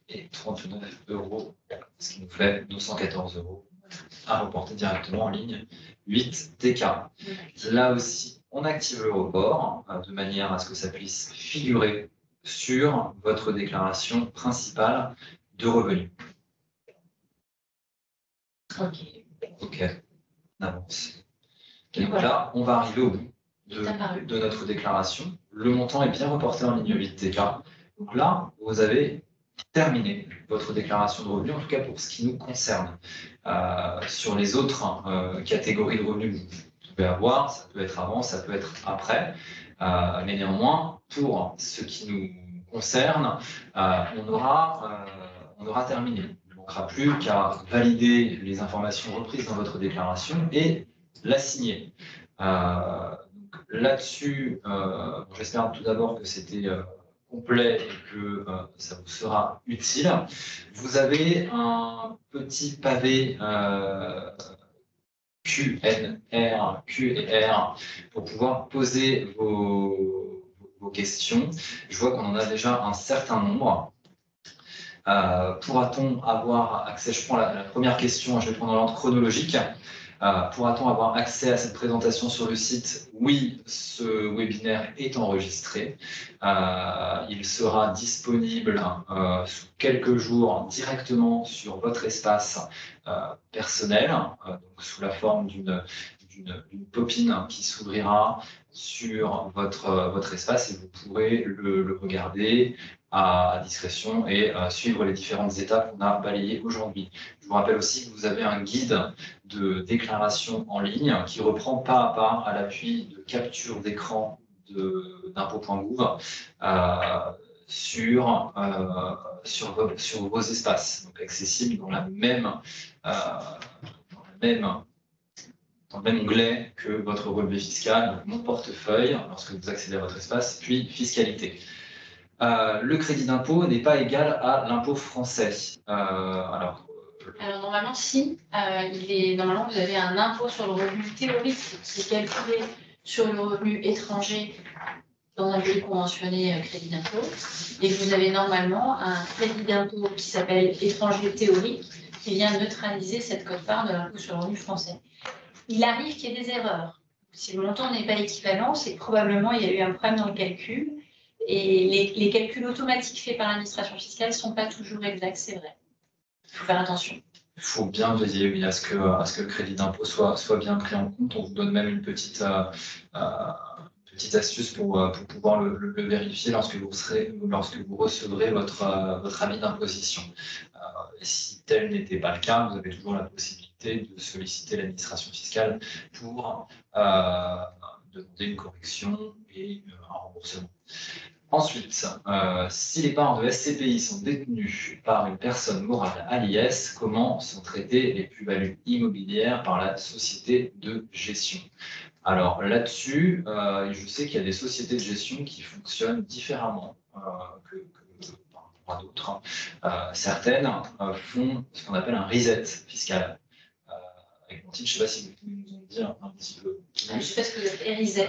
et 39 €, ce qui nous fait 214 € à reporter directement en ligne 8 TK. Là aussi, on active le report de manière à ce que ça puisse figurer sur votre déclaration principale de revenus. Ok, on avance. Et donc là, on va arriver au bout de notre déclaration. Le montant est bien reporté en ligne 8 TK. Donc là, vous avez terminé votre déclaration de revenus, en tout cas pour ce qui nous concerne. Sur les autres catégories de revenus que vous pouvez avoir, ça peut être avant, ça peut être après. Mais néanmoins, pour ce qui nous concerne, on aura terminé. Il ne manquera plus qu'à valider les informations reprises dans votre déclaration et la signer. Là-dessus, j'espère tout d'abord que c'était complet et que ça vous sera utile. Vous avez un petit pavé Q et R pour pouvoir poser vos questions. Je vois qu'on en a déjà un certain nombre. Pourra-t-on avoir accès, je prends la première question, je vais prendre l'ordre chronologique. Pourra-t-on avoir accès à cette présentation sur le site? Oui, ce webinaire est enregistré. Il sera disponible sous quelques jours directement sur votre espace personnel, donc sous la forme d'une pop-in qui s'ouvrira sur votre espace et vous pourrez le regarder à discrétion et suivre les différentes étapes qu'on a balayées aujourd'hui. Je vous rappelle aussi que vous avez un guide de déclaration en ligne qui reprend pas à pas à l'appui de capture d'écran d'impôt.gouv sur vos espaces, donc accessible dans la même dans le même onglet que votre relevé fiscal, donc mon portefeuille, lorsque vous accédez à votre espace, puis fiscalité. Le crédit d'impôt n'est pas égal à l'impôt français. Alors, normalement, si. Normalement, vous avez un impôt sur le revenu théorique qui est calculé sur le revenu étranger dans un pays conventionné crédit d'impôt. Et vous avez normalement un crédit d'impôt qui s'appelle étranger théorique qui vient neutraliser cette quote-part de l'impôt sur le revenu français. Il arrive qu'il y ait des erreurs. Si le montant n'est pas équivalent, c'est que probablement il y a eu un problème dans le calcul. Et les calculs automatiques faits par l'administration fiscale ne sont pas toujours exacts, c'est vrai. Il faut faire attention. Il faut bien veiller, oui, à ce que le crédit d'impôt soit bien pris en compte. On vous donne même une petite astuce pour pouvoir le vérifier lorsque vous recevrez votre avis d'imposition. Et si tel n'était pas le cas, vous avez toujours la possibilité de solliciter l'administration fiscale pour demander une correction et un remboursement. Ensuite, si les parts de SCPI sont détenues par une personne morale à l'IS, comment sont traitées les plus-values immobilières par la société de gestion? Alors là-dessus, je sais qu'il y a des sociétés de gestion qui fonctionnent différemment que par rapport à d'autres. Certaines font ce qu'on appelle un reset fiscal. Avec mon titre, je ne sais pas si vous pouvez nous en dire un petit peu plus. Je ne sais pas ce que vous êtes reset.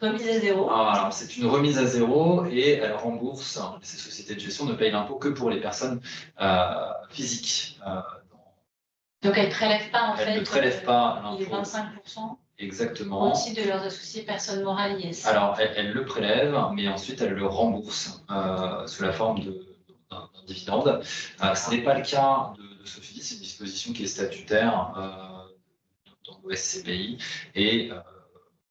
Remise à zéro. Alors, c'est une remise à zéro et elle rembourse, ces sociétés de gestion ne payent l'impôt que pour les personnes physiques. Donc, elles ne prélèvent pas, en fait. Elles ne prélèvent pas l'impôt. Les 25%. Exactement. Au titre de leurs associés personnes morales IS. Alors, elles le prélèvent, mais ensuite elles le remboursent sous la forme d'un dividende. Ce n'est pas le cas de Sofidy, c'est une disposition qui est statutaire dans le SCPI. Et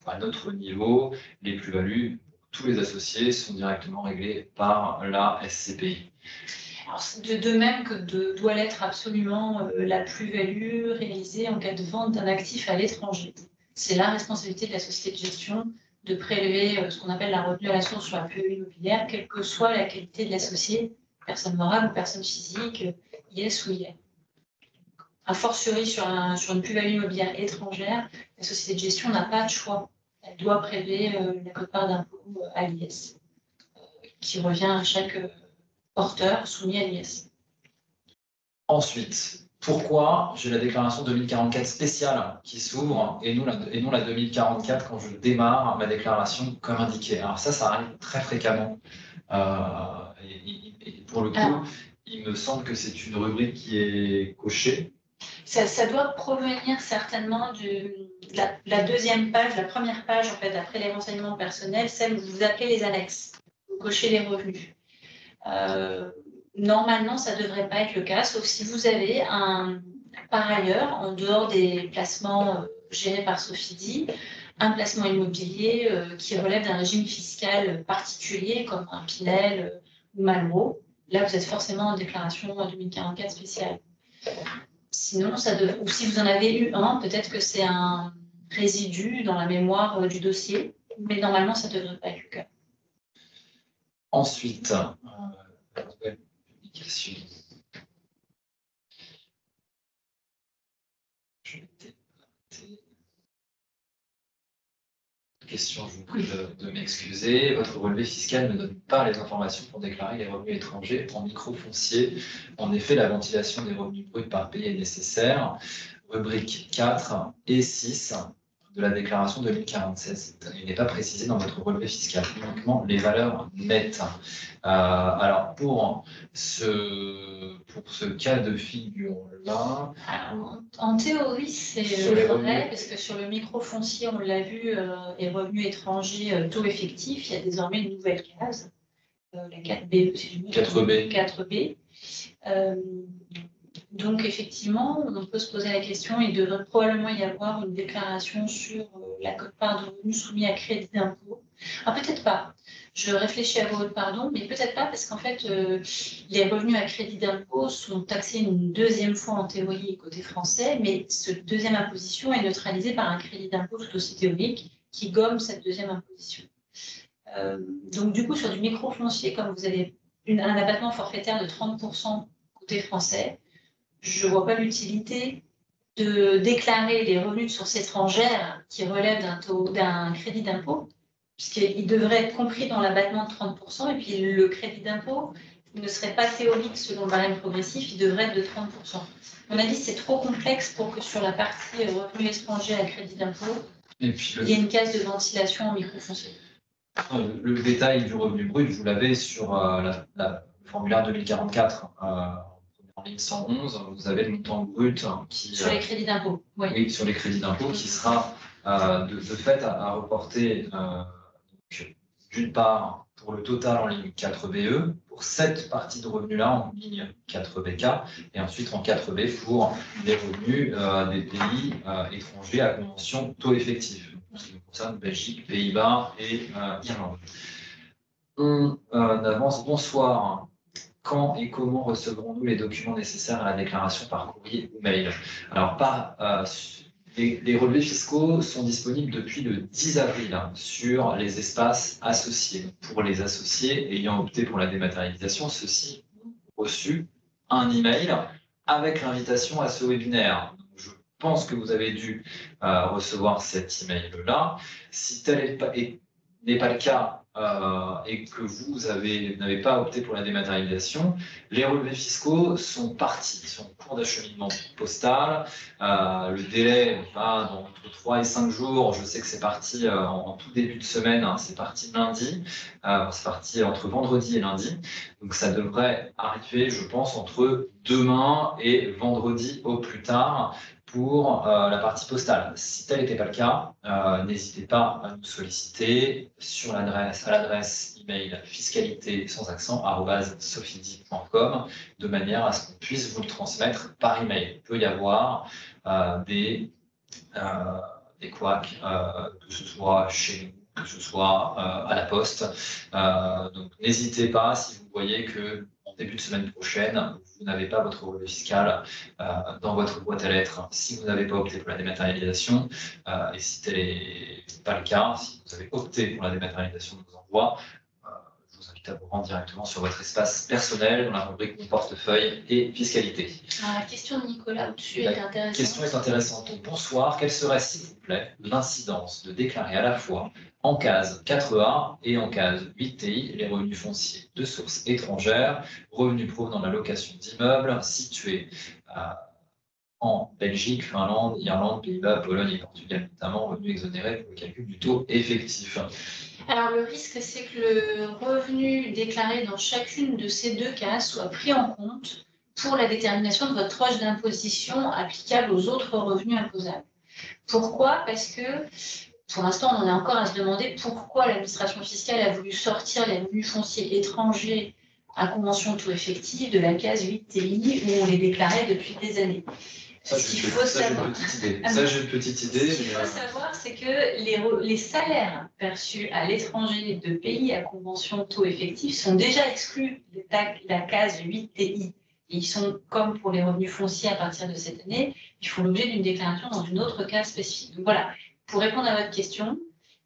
à notre niveau, les plus-values, tous les associés sont directement réglés par la SCPI. Alors, de même que doit l'être absolument la plus-value réalisée en cas de vente d'un actif à l'étranger. C'est la responsabilité de la société de gestion de prélever ce qu'on appelle la retenue à la source sur la plus-value immobilière, quelle que soit la qualité de l'associé, personne morale ou personne physique, IS ou IR. A fortiori sur une plus-value immobilière étrangère, la société de gestion n'a pas de choix. Elle doit prélever la quote-part d'impôt à l'IS, qui revient à chaque porteur soumis à l'IS. Ensuite, pourquoi j'ai la déclaration 2044 spéciale qui s'ouvre et non la 2044 quand je démarre ma déclaration comme indiqué? Alors ça arrive très fréquemment. Et pour le coup, il me semble que c'est une rubrique qui est cochée. Ça doit provenir certainement de la deuxième page, la première page, en fait, après les renseignements personnels, celle où vous appelez les annexes, vous cochez les revenus. Normalement, ça ne devrait pas être le cas, sauf si vous avez par ailleurs, en dehors des placements gérés par Sofidy, un placement immobilier qui relève d'un régime fiscal particulier, comme un Pinel ou Malraux. Là, vous êtes forcément en déclaration 2044 spéciale. Sinon, ou si vous en avez eu un, peut-être que c'est un résidu dans la mémoire du dossier, mais normalement, ça ne devrait pas être le cas. Ensuite, nouvelle publication. Question, je vous prie de m'excuser. Votre relevé fiscal ne donne pas les informations pour déclarer les revenus étrangers en micro-foncier. En effet, la ventilation des revenus bruts par pays est nécessaire. Rubrique 4 et 6 de la déclaration 2047. Il n'est pas précisé dans votre relevé fiscal, uniquement les valeurs nettes. Alors, pour ce cas de figure-là... En théorie, c'est vrai, parce que sur le micro-foncier, on l'a vu, les revenus étrangers taux effectif, il y a désormais une nouvelle case, la 4B, si je me trompe. 4B. Donc, effectivement, on peut se poser la question, il devrait probablement y avoir une déclaration sur la quote-part de revenus soumis à crédit d'impôt. Ah, peut-être pas. Je réfléchis à votre pardon, mais peut-être pas parce qu'en fait, les revenus à crédit d'impôt sont taxés une deuxième fois en théorie côté français, mais cette deuxième imposition est neutralisée par un crédit d'impôt tout aussi théorique qui gomme cette deuxième imposition. Donc, du coup, sur du micro-foncier, comme vous avez un abattement forfaitaire de 30% côté français, je ne vois pas l'utilité de déclarer les revenus de source étrangère qui relèvent d'un crédit d'impôt, puisqu'il devrait être compris dans l'abattement de 30%, et puis le crédit d'impôt ne serait pas théorique selon le barème progressif, il devrait être de 30%. On a dit que c'est trop complexe pour que sur la partie revenus étrangers à crédit d'impôt, il y ait une case de ventilation en microfoncier. Le détail du revenu brut, vous l'avez sur le formulaire 2044. En ligne 111, vous avez le montant brut qui... Sur les crédits d'impôt, oui. Oui, sur les crédits d'impôt, qui sera de fait à reporter d'une part pour le total en ligne 4BE, pour cette partie de revenus-là en ligne 4BK, et ensuite en 4B pour les revenus des pays étrangers à convention taux effectif, ce qui nous concerne Belgique, Pays-Bas et Irlande. On avance. Bonsoir. Quand et comment recevrons-nous les documents nécessaires à la déclaration par courrier ou mail? Alors, les relevés fiscaux sont disponibles depuis le 10 avril sur les espaces associés. Pour les associés ayant opté pour la dématérialisation, ceux-ci ont reçu un email avec l'invitation à ce webinaire. Je pense que vous avez dû recevoir cet email-là. Si tel n'est pas le cas, et que vous n'avez pas opté pour la dématérialisation, les relevés fiscaux sont partis, ils sont en cours d'acheminement postal. Le délai va entre 3 et 5 jours. Je sais que c'est parti en tout début de semaine, hein, c'est parti lundi, c'est parti entre vendredi et lundi. Donc ça devrait arriver, je pense, entre demain et vendredi au plus tard pour la partie postale. Si tel n'était pas le cas, n'hésitez pas à nous solliciter à l'adresse email fiscalité sans accent @sofidi.com de manière à ce qu'on puisse vous le transmettre par email. Il peut y avoir des couacs, que ce soit chez nous, que ce soit à la poste. Donc n'hésitez pas si vous voyez que en début de semaine prochaine, vous n'avez pas votre relevé fiscal dans votre boîte à lettres, si vous n'avez pas opté pour la dématérialisation, et si tel n'est pas le cas, si vous avez opté pour la dématérialisation de vos envois, je vous invite à vous rendre directement sur votre espace personnel dans la rubrique Mon portefeuille et fiscalité. Alors, la question de Nicolas au-dessus est intéressante. La question est intéressante. Donc, bonsoir, quelle serait, s'il vous plaît, l'incidence de déclarer à la fois en case 4A et en case 8TI les revenus fonciers de source étrangère, revenus provenant de la location d'immeubles situés en Belgique, Finlande, Irlande, Pays-Bas, Pologne et Portugal notamment, revenus exonérés pour le calcul du taux effectif? Alors, le risque, c'est que le revenu déclaré dans chacune de ces deux cases soit pris en compte pour la détermination de votre tranche d'imposition applicable aux autres revenus imposables. Pourquoi? Parce que, pour l'instant, on en est encore à se demander pourquoi l'administration fiscale a voulu sortir les revenus fonciers étrangers à convention taux effectif de la case 8TI où on les déclarait depuis des années. Ça, j'ai une petite idée. Ce qu'il faut savoir, c'est que les salaires perçus à l'étranger de pays à convention taux effectif sont déjà exclus de la case 8TI. Et ils sont, comme pour les revenus fonciers à partir de cette année, ils font l'objet d'une déclaration dans une autre case spécifique. Donc voilà, pour répondre à votre question,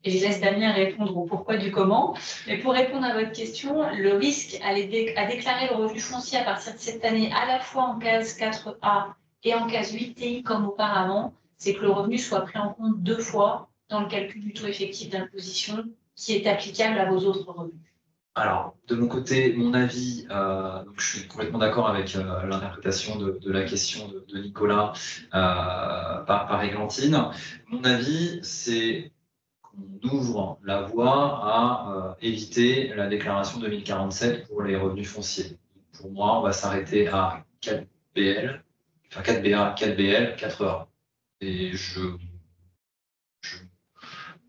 et je laisse Damien répondre au pourquoi du comment, mais pour répondre à votre question, le risque à déclarer le revenu foncier à partir de cette année, à la fois en case 4A et en case 8TI comme auparavant, c'est que le revenu soit pris en compte deux fois dans le calcul du taux effectif d'imposition qui est applicable à vos autres revenus. Alors, de mon côté, mon avis, donc je suis complètement d'accord avec l'interprétation de la question de Nicolas par Églantine. Mon avis, c'est qu'on ouvre la voie à éviter la déclaration 2047 pour les revenus fonciers. Pour moi, on va s'arrêter à 4BL, enfin 4BA, 4BL, 4A. Et je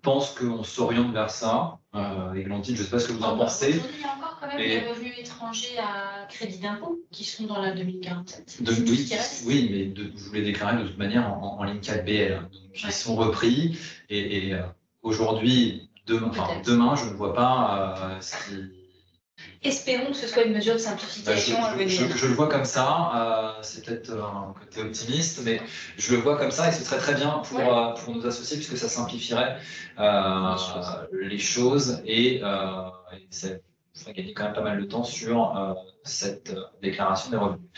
pense qu'on s'oriente vers ça. Églantine, je ne sais pas ce que vous en pensez. Aujourd'hui, il y a encore quand même des revenus étrangers à crédit d'impôt qui sont dans la 2047. Oui, mais vous les déclarez de toute manière en ligne 4BL. Donc, ils sont repris. Et aujourd'hui, demain, je ne vois pas ce qui... Espérons que ce soit une mesure de simplification à venir. Je le vois comme ça, c'est peut-être un côté optimiste, mais je le vois comme ça et ce serait très bien pour nos associés puisque ça simplifierait les choses et ferait gagner quand même pas mal de temps sur cette déclaration des revenus.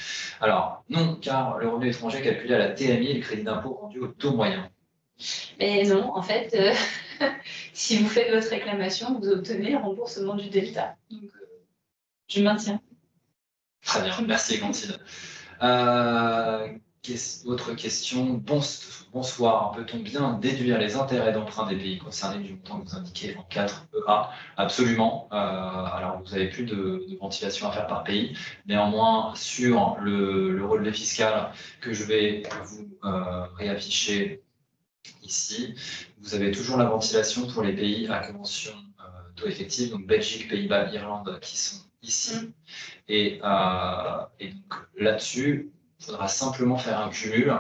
Alors, non, car le revenu étranger est calculé à la TMI et le crédit d'impôt rendu au taux moyen. Mais non, en fait, si vous faites votre réclamation, vous obtenez le remboursement du delta. Donc, je maintiens. Très bien, merci Églantine. Autre question. Bonsoir. Peut-on bien déduire les intérêts d'emprunt des pays concernés du montant que vous indiquez en 4EA? Absolument. Alors, vous n'avez plus de ventilation à faire par pays. Néanmoins, sur le relevé fiscal que je vais vous réafficher ici, vous avez toujours la ventilation pour les pays à convention taux effectif, donc Belgique, Pays-Bas, Irlande, qui sont ici. Et donc là-dessus, il faudra simplement faire un cumul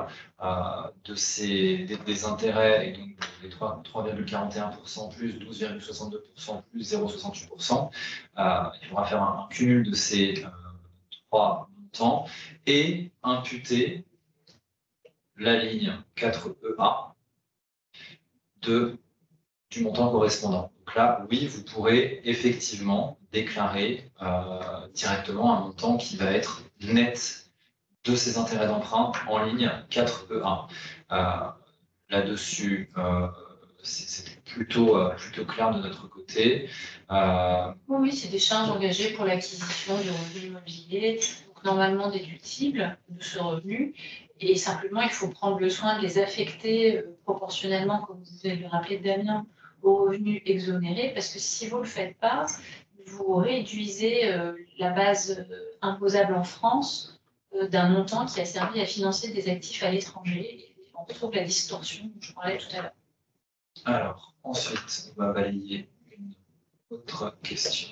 des intérêts, et donc les 3,41% plus 12,62% plus 0,68%. Il faudra faire un cumul de ces trois montants et imputer la ligne 4EA du montant correspondant. Donc là, oui, vous pourrez effectivement déclarer directement un montant qui va être net de ces intérêts d'emprunt en ligne 4E1. Là-dessus, c'est plutôt clair de notre côté. Oui, c'est des charges engagées pour l'acquisition du revenu immobilier, donc normalement déductibles de ce revenu. Et simplement, il faut prendre le soin de les affecter proportionnellement, comme vous avez rappelé Damien, aux revenus exonérés, parce que si vous ne le faites pas, vous réduisez la base imposable en France d'un montant qui a servi à financer des actifs à l'étranger. Et on retrouve la distorsion dont je parlais tout à l'heure. Alors, ensuite, on va balayer une autre question.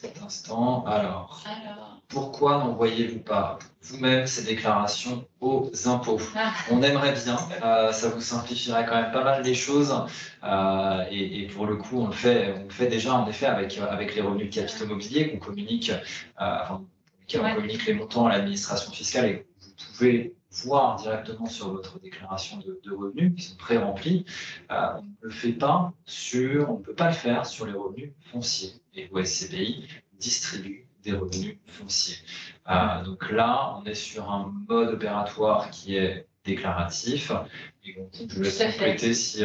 Cet instant. Alors, pourquoi n'envoyez-vous pas vous-même ces déclarations aux impôts? On aimerait bien, ça vous simplifierait quand même pas mal les choses. Et pour le coup, on le fait déjà en effet avec les revenus de capitaux mobiliers qu'on communique, on communique les montants à l'administration fiscale et vous pouvez voir directement sur votre déclaration de revenus qui sont pré-remplis. On ne le fait pas on ne peut pas le faire sur les revenus fonciers. Et l'OSCPI distribue des revenus fonciers. Donc là, on est sur un mode opératoire qui est déclaratif. Et donc, je vous laisse compléter si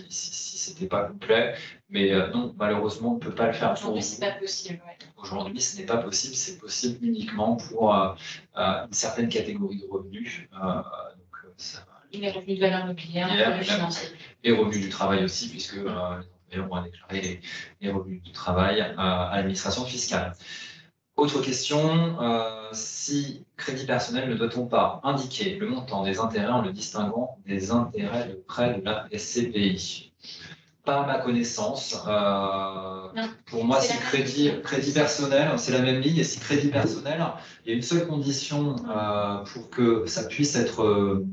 ce n'était pas complet. Mais non, malheureusement, on ne peut pas le faire. Aujourd'hui, ce n'est pas possible. Ouais. Aujourd'hui, ce n'est pas possible. C'est possible uniquement pour une certaine catégorie de revenus. Les revenus de valeur mobilière, les revenus financiers. Et revenus du travail aussi, puisque on va déclarer les revenus du travail à l'administration fiscale. Autre question, si crédit personnel, ne doit-on pas indiquer le montant des intérêts en le distinguant des intérêts de prêt de la SCPI? Pas à ma connaissance. Pour moi, si crédit personnel, c'est la même ligne. Et si crédit personnel, il y a une seule condition pour que ça puisse être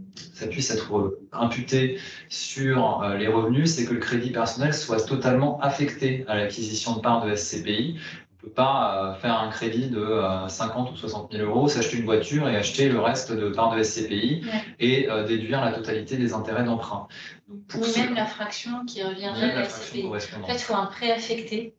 imputé sur les revenus, c'est que le crédit personnel soit totalement affecté à l'acquisition de parts de SCPI. On ne peut pas faire un crédit de 50 ou 60 000 euros, s'acheter une voiture et acheter le reste de parts de SCPI et déduire la totalité des intérêts d'emprunt. Ou même la fraction qui reviendrait à la SCPI. En fait, il faut un prêt affecté.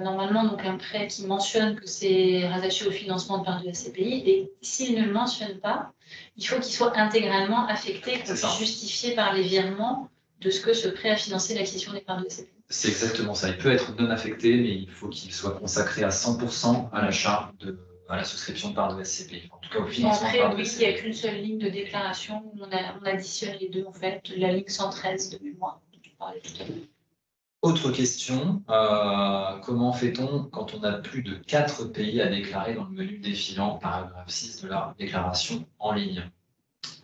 Normalement, donc un prêt qui mentionne que c'est rattaché au financement de parts de SCPI. Et s'il ne le mentionne pas, il faut qu'il soit intégralement affecté, qu'on puisse justifier par les virements de ce que ce prêt a financé l'acquisition des parts de SCPI. C'est exactement ça. Il peut être non affecté, mais il faut qu'il soit consacré à 100% à l'achat à la souscription de parts de SCPI. En tout cas, au financement de parts de SCPI. Il n'y a qu'une seule ligne de déclaration. On additionne les deux, en fait. La ligne 113 de mémoire, dont tu parlais tout à l'heure. Autre question, comment fait-on quand on a plus de 4 pays à déclarer dans le menu défilant, paragraphe 6 de la déclaration en ligne?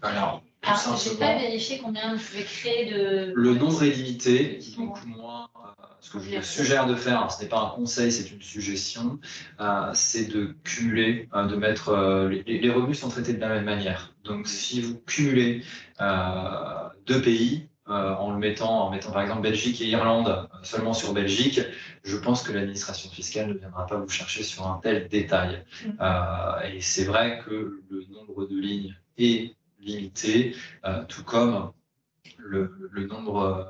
Alors, je n'ai pas vérifié combien je vais créer de... Le nombre est limité, donc moi, ce que je vous suggère de faire, ce n'est pas un conseil, c'est une suggestion, c'est de cumuler, de mettre... les revenus sont traités de la même manière. Donc si vous cumulez 2 pays, en mettant par exemple Belgique et Irlande seulement sur Belgique, je pense que l'administration fiscale ne viendra pas vous chercher sur un tel détail. Et c'est vrai que le nombre de lignes est limité, tout comme le nombre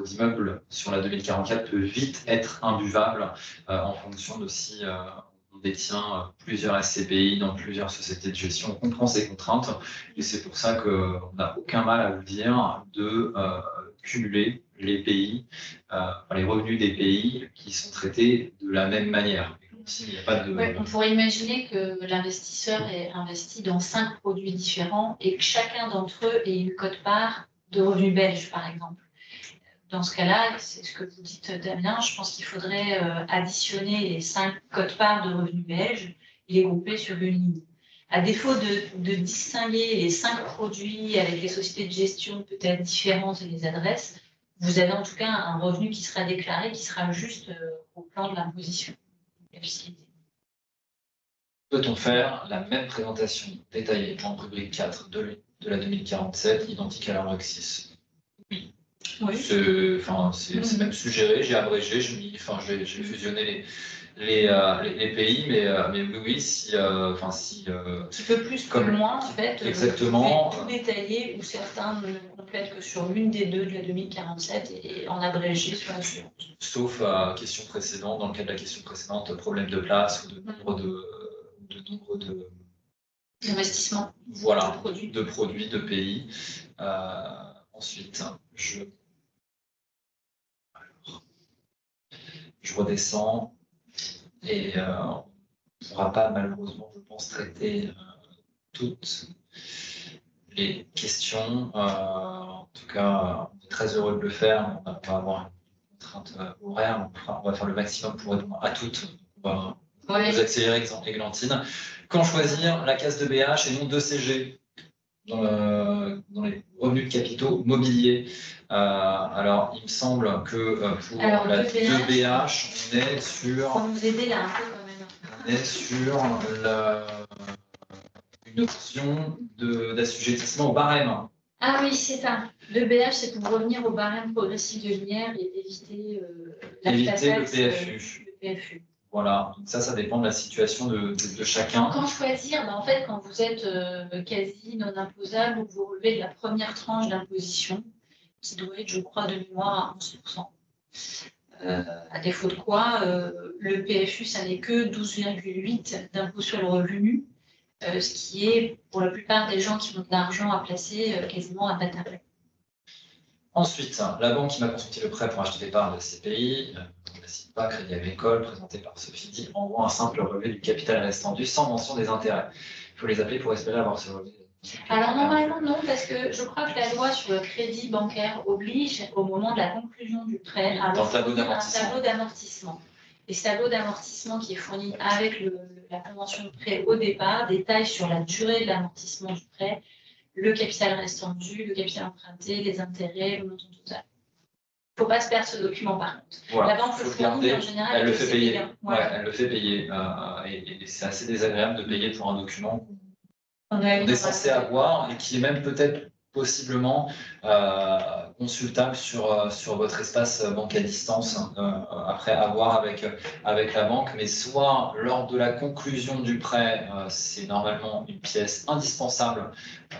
d'immeubles sur la 2044 peut vite être imbuvable en fonction de si on détient plusieurs SCPI dans plusieurs sociétés de gestion. On comprend ces contraintes et c'est pour ça qu'on n'a aucun mal à vous dire de cumuler les pays, les revenus des pays qui sont traités de la même manière. Il n'y a pas de... Ouais, on pourrait imaginer que l'investisseur est investi dans 5 produits différents et que chacun d'entre eux ait une quote-part de revenus belges, par exemple. Dans ce cas-là, c'est ce que vous dites, Damien, je pense qu'il faudrait additionner les 5 quote-parts de revenus belges et les grouper sur une ligne. À défaut de distinguer les 5 produits avec les sociétés de gestion peut-être différentes et les adresses, vous avez en tout cas un revenu qui sera déclaré, qui sera juste au plan de l'imposition. Peut-on faire la même présentation détaillée en rubrique 4 de la 2047, identique à la rubrique 6? Oui. Oui. C'est même suggéré, j'ai abrégé, j'ai fusionné les pays, mais oui, si... un petit peu plus que moins, en fait. Exactement. Tout détaillé, où certains ne complètent que sur l'une des deux de la 2047 et en abrégé sur la suivante. Sauf question précédente, dans le cas de la question précédente, problème de place ou de nombre d'investissement. Voilà, de produits, de pays. Ensuite, je redescends et on ne pourra pas malheureusement, je pense, traiter toutes les questions. En tout cas, on est très heureux de le faire. On va avoir une contrainte horaire. On va faire le maximum pour répondre à toutes. On va vous accélérer, Églantine. Quand choisir la case de BH et non de CG dans les revenus de capitaux mobiliers? Alors, il me semble que pour la 2BH, on est sur... Pour vous aider là un peu quand même. On est sur une option d'assujettissement au barème. Ah oui, c'est ça. Le BH, c'est pour revenir au barème progressif de linéaire et éviter le PFU. Voilà, donc ça dépend de la situation de chacun. Quand choisir, en fait, quand vous êtes quasi non imposable, vous relevez de la première tranche d'imposition, qui doit être, je crois, de mémoire à 11%. À défaut de quoi, le PFU, ça n'est que 12,8 d'impôt sur le revenu, ce qui est, pour la plupart des gens qui ont de l'argent à placer, quasiment imbattable. Ensuite, la banque qui m'a consulté le prêt pour acheter des parts de CPI, on ne la cite pas, Crédit Agricole, présenté par Sophie, dit envoie un simple relevé du capital restant dû sans mention des intérêts. Il faut les appeler pour espérer avoir ce relevé. Alors normalement non, parce que je crois que la loi sur le crédit bancaire oblige, au moment de la conclusion du prêt, à fournir un tableau d'amortissement. Et ce tableau d'amortissement qui est fourni avec la convention de prêt au départ détaille sur la durée de l'amortissement du prêt, le capital restant dû, le capital emprunté, les intérêts, le montant total. Il ne faut pas se perdre ce document par contre. Voilà, la banque le fournit en général. Elle le fait payer. Ouais, elle le fait payer. Et c'est assez désagréable de payer pour un document qu'on est censé avoir et qui est même peut-être possiblement consultable sur votre espace banque à distance après avoir avec la banque, mais soit lors de la conclusion du prêt, c'est normalement une pièce indispensable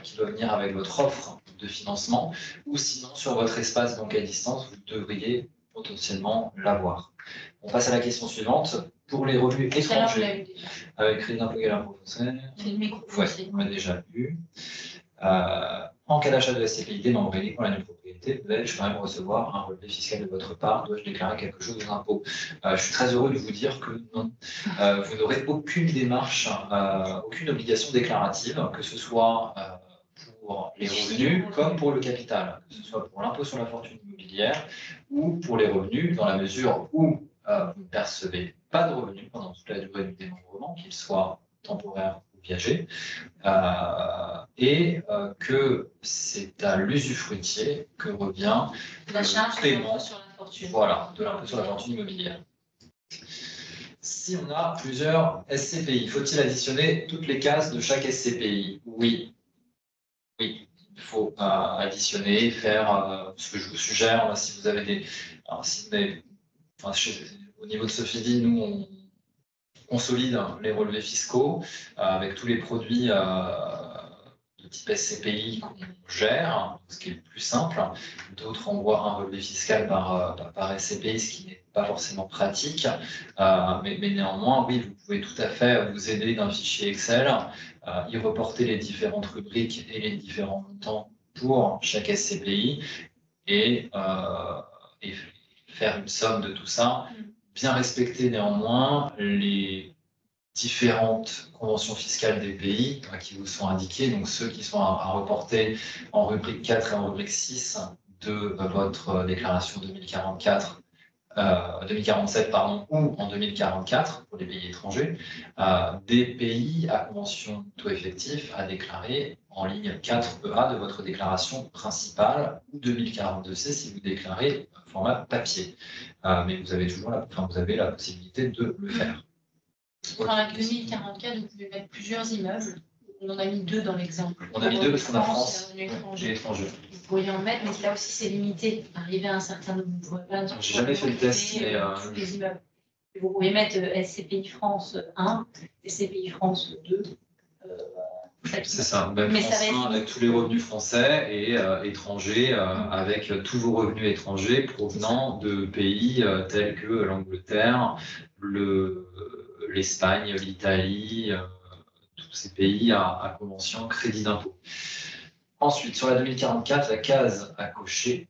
qui doit venir avec votre offre de financement, ou sinon sur votre espace banque à distance, vous devriez potentiellement l'avoir. On passe à la question suivante. Pour les revenus étrangers, avec crédit d'impôt égal impôt foncier, on l'a déjà eu. En cas d'achat de SCPI démembré pour la nue propriété, vais-je quand même recevoir un relevé fiscal de votre part? Dois-je déclarer quelque chose aux impôts? Je suis très heureux de vous dire que non. Vous n'aurez aucune démarche, aucune obligation déclarative, que ce soit pour les revenus comme pour le capital, que ce soit pour l'impôt sur la fortune immobilière ou pour les revenus, dans la mesure où vous ne percevez pas de revenus pendant toute la durée du démembrement, qu'il soit temporaire ou viager, et que c'est à l'usufruitier que revient la charge le paiement sur la fortune. Voilà, de l'impôt sur la fortune immobilière. Si on a plusieurs SCPI, faut-il additionner toutes les cases de chaque SCPI? Oui. Oui, il faut additionner, faire ce que je vous suggère. Si vous avez des... Alors, si vous avez, au niveau de Sophie, nous, on consolide les relevés fiscaux avec tous les produits de type SCPI qu'on gère, ce qui est le plus simple. D'autres envoient un relevé fiscal par SCPI, ce qui n'est pas forcément pratique. Mais néanmoins, oui, vous pouvez tout à fait vous aider d'un fichier Excel, y reporter les différentes rubriques et les différents montants pour chaque SCPI et faire une somme de tout ça, bien respecter néanmoins les différentes conventions fiscales des pays qui vous sont indiquées, donc ceux qui sont à reporter en rubrique 4 et en rubrique 6 de votre déclaration 2047 pardon, ou en 2044 pour les pays étrangers, des pays à convention taux effectif à déclarer en ligne 4EA de votre déclaration principale ou 2042C si vous déclarez format papier. Mais vous avez toujours vous avez la possibilité de le faire. Dans la 2044, vous pouvez mettre plusieurs immeubles. On en a mis 2 dans l'exemple. On a mis 2 parce qu'on a France et étranger. Vous pourriez en mettre, mais là aussi c'est limité. Arriver à un certain nombre, vous ne pourrez pas. J'ai jamais fait le test, mais tous les immeubles. Vous pouvez mettre SCPI France 1, SCPI France 2. C'est ça, même France 1 avec tous les revenus français et étrangers avec tous vos revenus étrangers provenant de pays tels que l'Angleterre, l'Espagne, l'Italie, tous ces pays à convention crédit d'impôt. Ensuite, sur la 2044, la case à cocher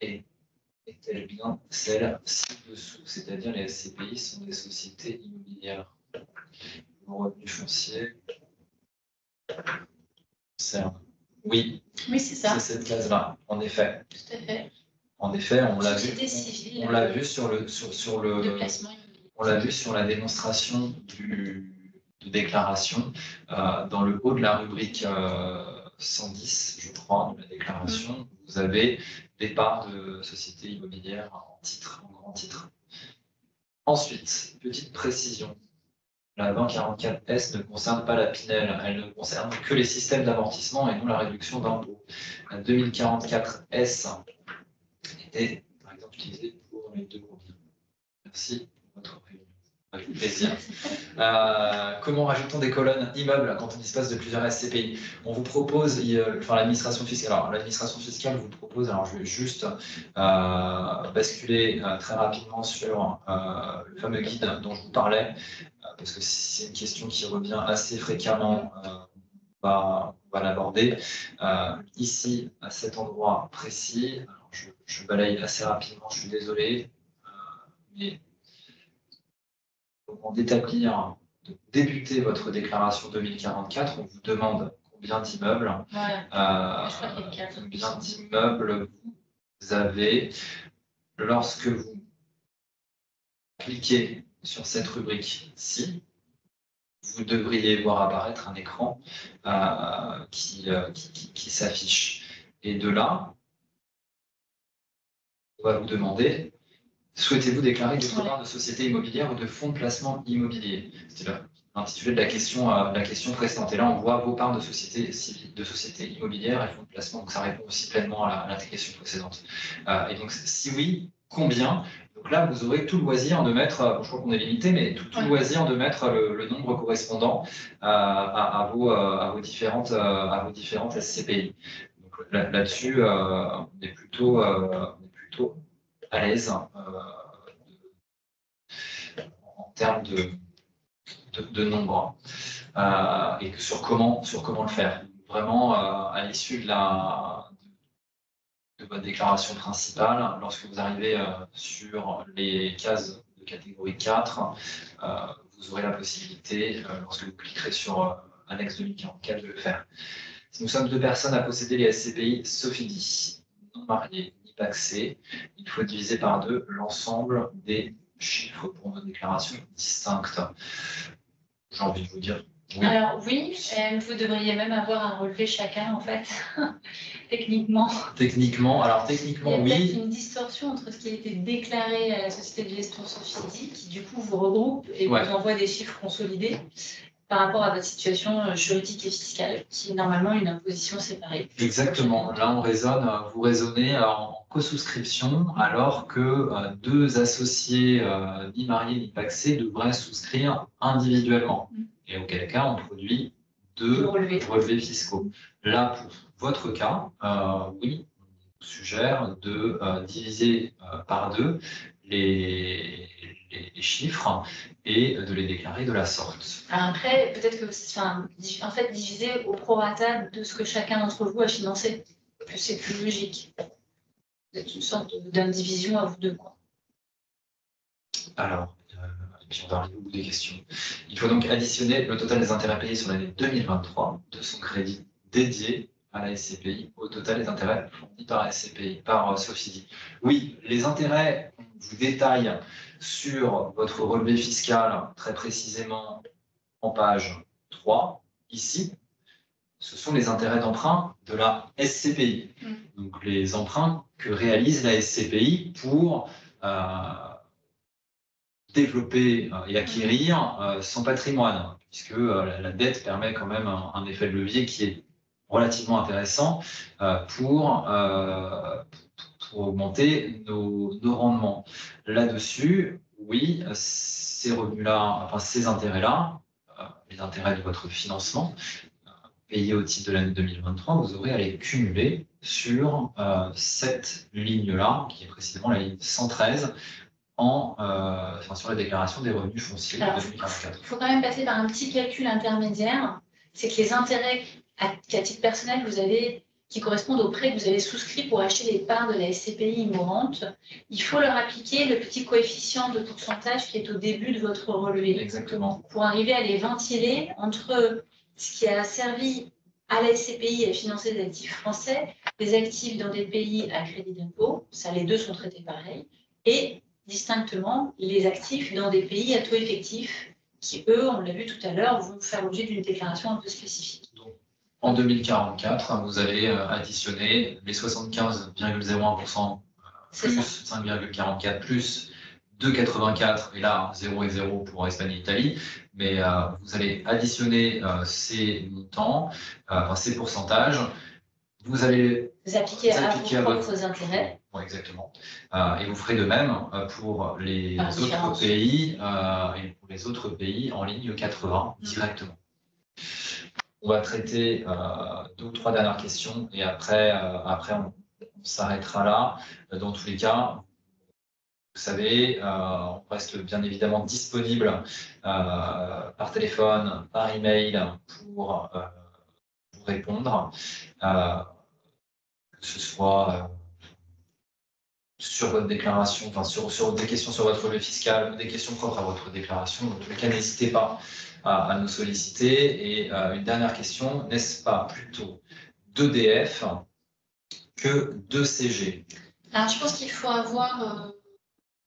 est-elle bien celle ci-dessous, c'est-à-dire les SCPI sont des sociétés immobilières. Vos revenus fonciers. Oui, c'est ça. C'est cette case-là, en effet. Tout à fait. En effet, on l'a vu. Civile, on l'a vu on l'a vu sur la démonstration de déclaration dans le haut de la rubrique 110, je crois, de la déclaration. Vous avez des parts de sociétés immobilières en grand titre. Ensuite, petite précision. La 2044S ne concerne pas la Pinel, elle ne concerne que les systèmes d'amortissement et non la réduction d'impôts. La 2044S était, par exemple, utilisée pour les 2 groupes. Merci pour votre réunion. Avec plaisir. Comment rajoute-t-on des colonnes immeubles quand on dispose de plusieurs SCPI? On vous propose, l'administration fiscale. Alors, l'administration fiscale vous propose, alors je vais juste basculer très rapidement sur le fameux guide dont je vous parlais, parce que c'est une question qui revient assez fréquemment, on va l'aborder. Ici, à cet endroit précis, alors je balaye assez rapidement, je suis désolé, mais au moment d'établir, de débuter votre déclaration 2044, on vous demande combien d'immeubles, combien d'immeubles vous avez. Lorsque vous cliquez sur cette rubrique-ci, vous devriez voir apparaître un écran qui s'affiche. Et de là, on va vous demander, souhaitez-vous déclarer d'autres parts de société immobilière ou de fonds de placement immobilier? C'était l'intitulé de la question précédente. Et là, on voit vos parts de société civile, de société immobilière et fonds de placement. Donc, ça répond aussi pleinement à la question précédente. Et donc, si oui, combien? Donc là, vous aurez tout le loisir de mettre, je crois qu'on est limité, mais tout le loisir de mettre le nombre correspondant à vos différentes SCPI. Donc là-dessus, on est plutôt à l'aise en termes de nombre et sur comment le faire. Vraiment, à l'issue de votre déclaration principale, lorsque vous arrivez sur les cases de catégorie 4, vous aurez la possibilité, lorsque vous cliquerez sur annexe 2044, de le faire. Si nous sommes 2 personnes à posséder les SCPI SOFIDI, non mariés ni pacsés, il faut diviser par 2 l'ensemble des chiffres pour nos déclarations distinctes. J'ai envie de vous dire oui. Alors oui, vous devriez même avoir un relevé chacun en fait, techniquement. Techniquement, il y a oui. Une distorsion entre ce qui a été déclaré à la société de gestion SOFIDI, qui du coup vous regroupe et vous envoie des chiffres consolidés par rapport à votre situation juridique et fiscale, qui est normalement une imposition séparée. Exactement. Là, vous raisonnez en co-souscription, alors que 2 associés ni mariés ni pacsés devraient souscrire individuellement. Et auquel cas, on produit de relevés fiscaux. Là, pour votre cas, oui, on suggère de diviser par 2 les chiffres et de les déclarer de la sorte. Alors après, peut-être que, en fait, diviser au prorata de ce que chacun d'entre vous a financé, que c'est plus logique. C'est une sorte d'indivision à vous deux, quoi. Alors, puis on va arriver au bout des questions. Il faut donc additionner le total des intérêts payés sur l'année 2023 de son crédit dédié à la SCPI au total des intérêts fournis par la SCPI, par Sofidy. Oui, les intérêts, on vous détaille sur votre relevé fiscal très précisément en page 3, ici. Ce sont les intérêts d'emprunt de la SCPI. Donc les emprunts que réalise la SCPI pour développer et acquérir son patrimoine, puisque la dette permet quand même un effet de levier qui est relativement intéressant pour augmenter nos rendements. Là-dessus, oui, ces revenus-là, enfin ces intérêts-là, les intérêts de votre financement, payés au titre de l'année 2023, vous aurez à les cumuler sur cette ligne-là, qui est précisément la ligne 113, sur la déclaration des revenus fonciers de 2024. Il faut quand même passer par un petit calcul intermédiaire. C'est que les intérêts qu'à titre personnel, vous avez, qui correspondent aux prêts que vous avez souscrits pour acheter des parts de la SCPI immorantes, il faut leur appliquer le petit coefficient de pourcentage qui est au début de votre relevé. Exactement. Pour arriver à les ventiler entre ce qui a servi à la SCPI à financer des actifs français, des actifs dans des pays à crédit d'impôt, ça les deux sont traités pareil, et distinctement les actifs dans des pays à taux effectif qui, eux, on l'a vu tout à l'heure, vont faire l'objet d'une déclaration un peu spécifique. Donc, en 2044, vous allez additionner les 75,01% plus 5,44 plus 2,84, et là 0 et 0 pour Espagne et Italie, mais vous allez additionner ces montants, ces pourcentages, vous allez les appliquer à vos propres intérêts. Oui, exactement. Et vous ferez de même pour les autres pays et pour les autres pays en ligne 80 directement. On va traiter 2 ou 3 dernières questions et après on s'arrêtera là. Dans tous les cas, vous savez, on reste bien évidemment disponible par téléphone, par email pour vous répondre, que ce soit sur votre déclaration, enfin sur des questions sur votre relevé fiscal, des questions propres à votre déclaration. Dans tous les cas, n'hésitez pas à nous solliciter. Et une dernière question, n'est-ce pas plutôt d'EDF que de CG? Alors, je pense qu'il faut avoir,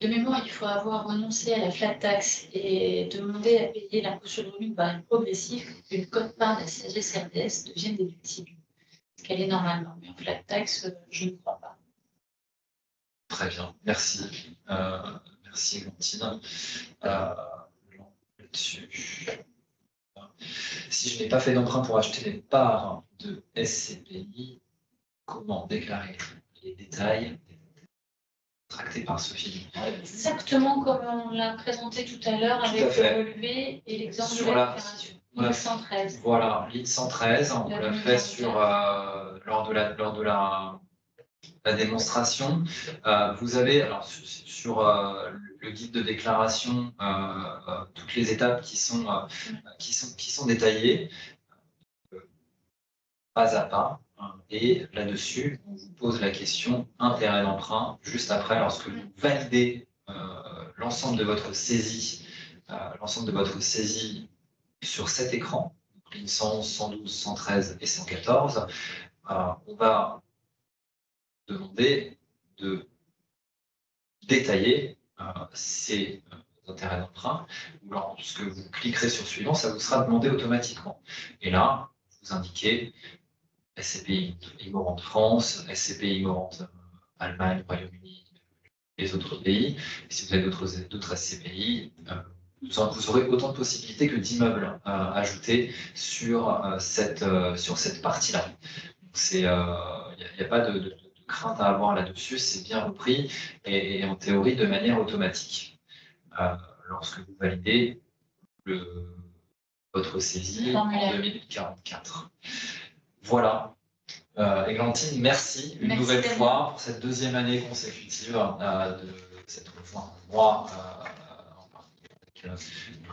de mémoire, il faut avoir renoncé à la flat tax et demander à payer l'impôt sur le revenu de barème progressif pour qu'une quote-part de la CSG-CRDS devienne déductible, ce qu'elle est normalement. Mais en flat tax, je ne crois pas. Très bien, merci. Merci, Glantine. Là-dessus. Si je n'ai pas fait d'emprunt pour acheter des parts de SCPI, comment déclarer les détails tractés par Sophie? Exactement comme on l'a présenté tout à l'heure avec le relevé et l'exemple de la déclaration. Ligne 113. Voilà, ligne 113, on l'a fait lors de la démonstration. Vous avez, alors, sur le guide de déclaration, toutes les étapes qui sont détaillées, pas à pas. Et là-dessus, on vous pose la question intérêt d'emprunt juste après, lorsque vous validez l'ensemble de votre saisie, sur cet écran, ligne 111, 112, 113 et 114, on va demander de détailler ces intérêts d'emprunt. Lorsque vous cliquerez sur suivant, ça vous sera demandé automatiquement. Et là, vous indiquez SCPI Immorante France, SCPI Immorante Allemagne, Royaume-Uni, les autres pays. Et si vous avez d'autres SCPI, vous aurez autant de possibilités que d'immeubles ajoutés sur cette partie-là. Il n'y a pas de crainte à avoir là-dessus, c'est bien repris et en théorie de manière automatique. Lorsque vous validez votre saisie Formulaire. en 2044. Voilà. Églantine, merci une nouvelle fois pour cette deuxième année consécutive de cette fois moi avec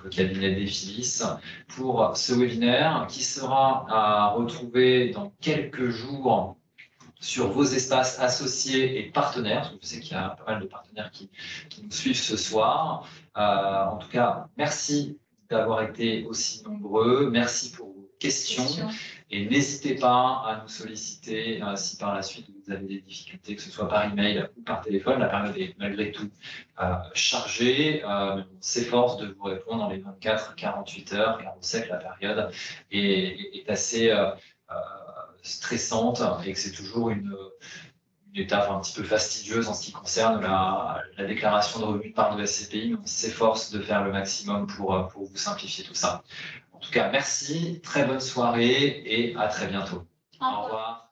le cabinet d'Ephilis pour ce webinaire qui sera à retrouver dans quelques jours sur vos espaces associés et partenaires, parce que je sais qu'il y a pas mal de partenaires qui nous suivent ce soir. En tout cas, merci d'avoir été aussi nombreux. Merci pour vos questions. Et n'hésitez pas à nous solliciter si par la suite vous avez des difficultés, que ce soit par email ou par téléphone. La période est malgré tout chargée. On s'efforce de vous répondre dans les 24-48 heures, car on sait que la période est assez stressante et que c'est toujours une étape un petit peu fastidieuse en ce qui concerne la déclaration de revenus par le SCPI, mais on s'efforce de faire le maximum pour vous simplifier tout ça. En tout cas, merci, très bonne soirée et à très bientôt. Au revoir.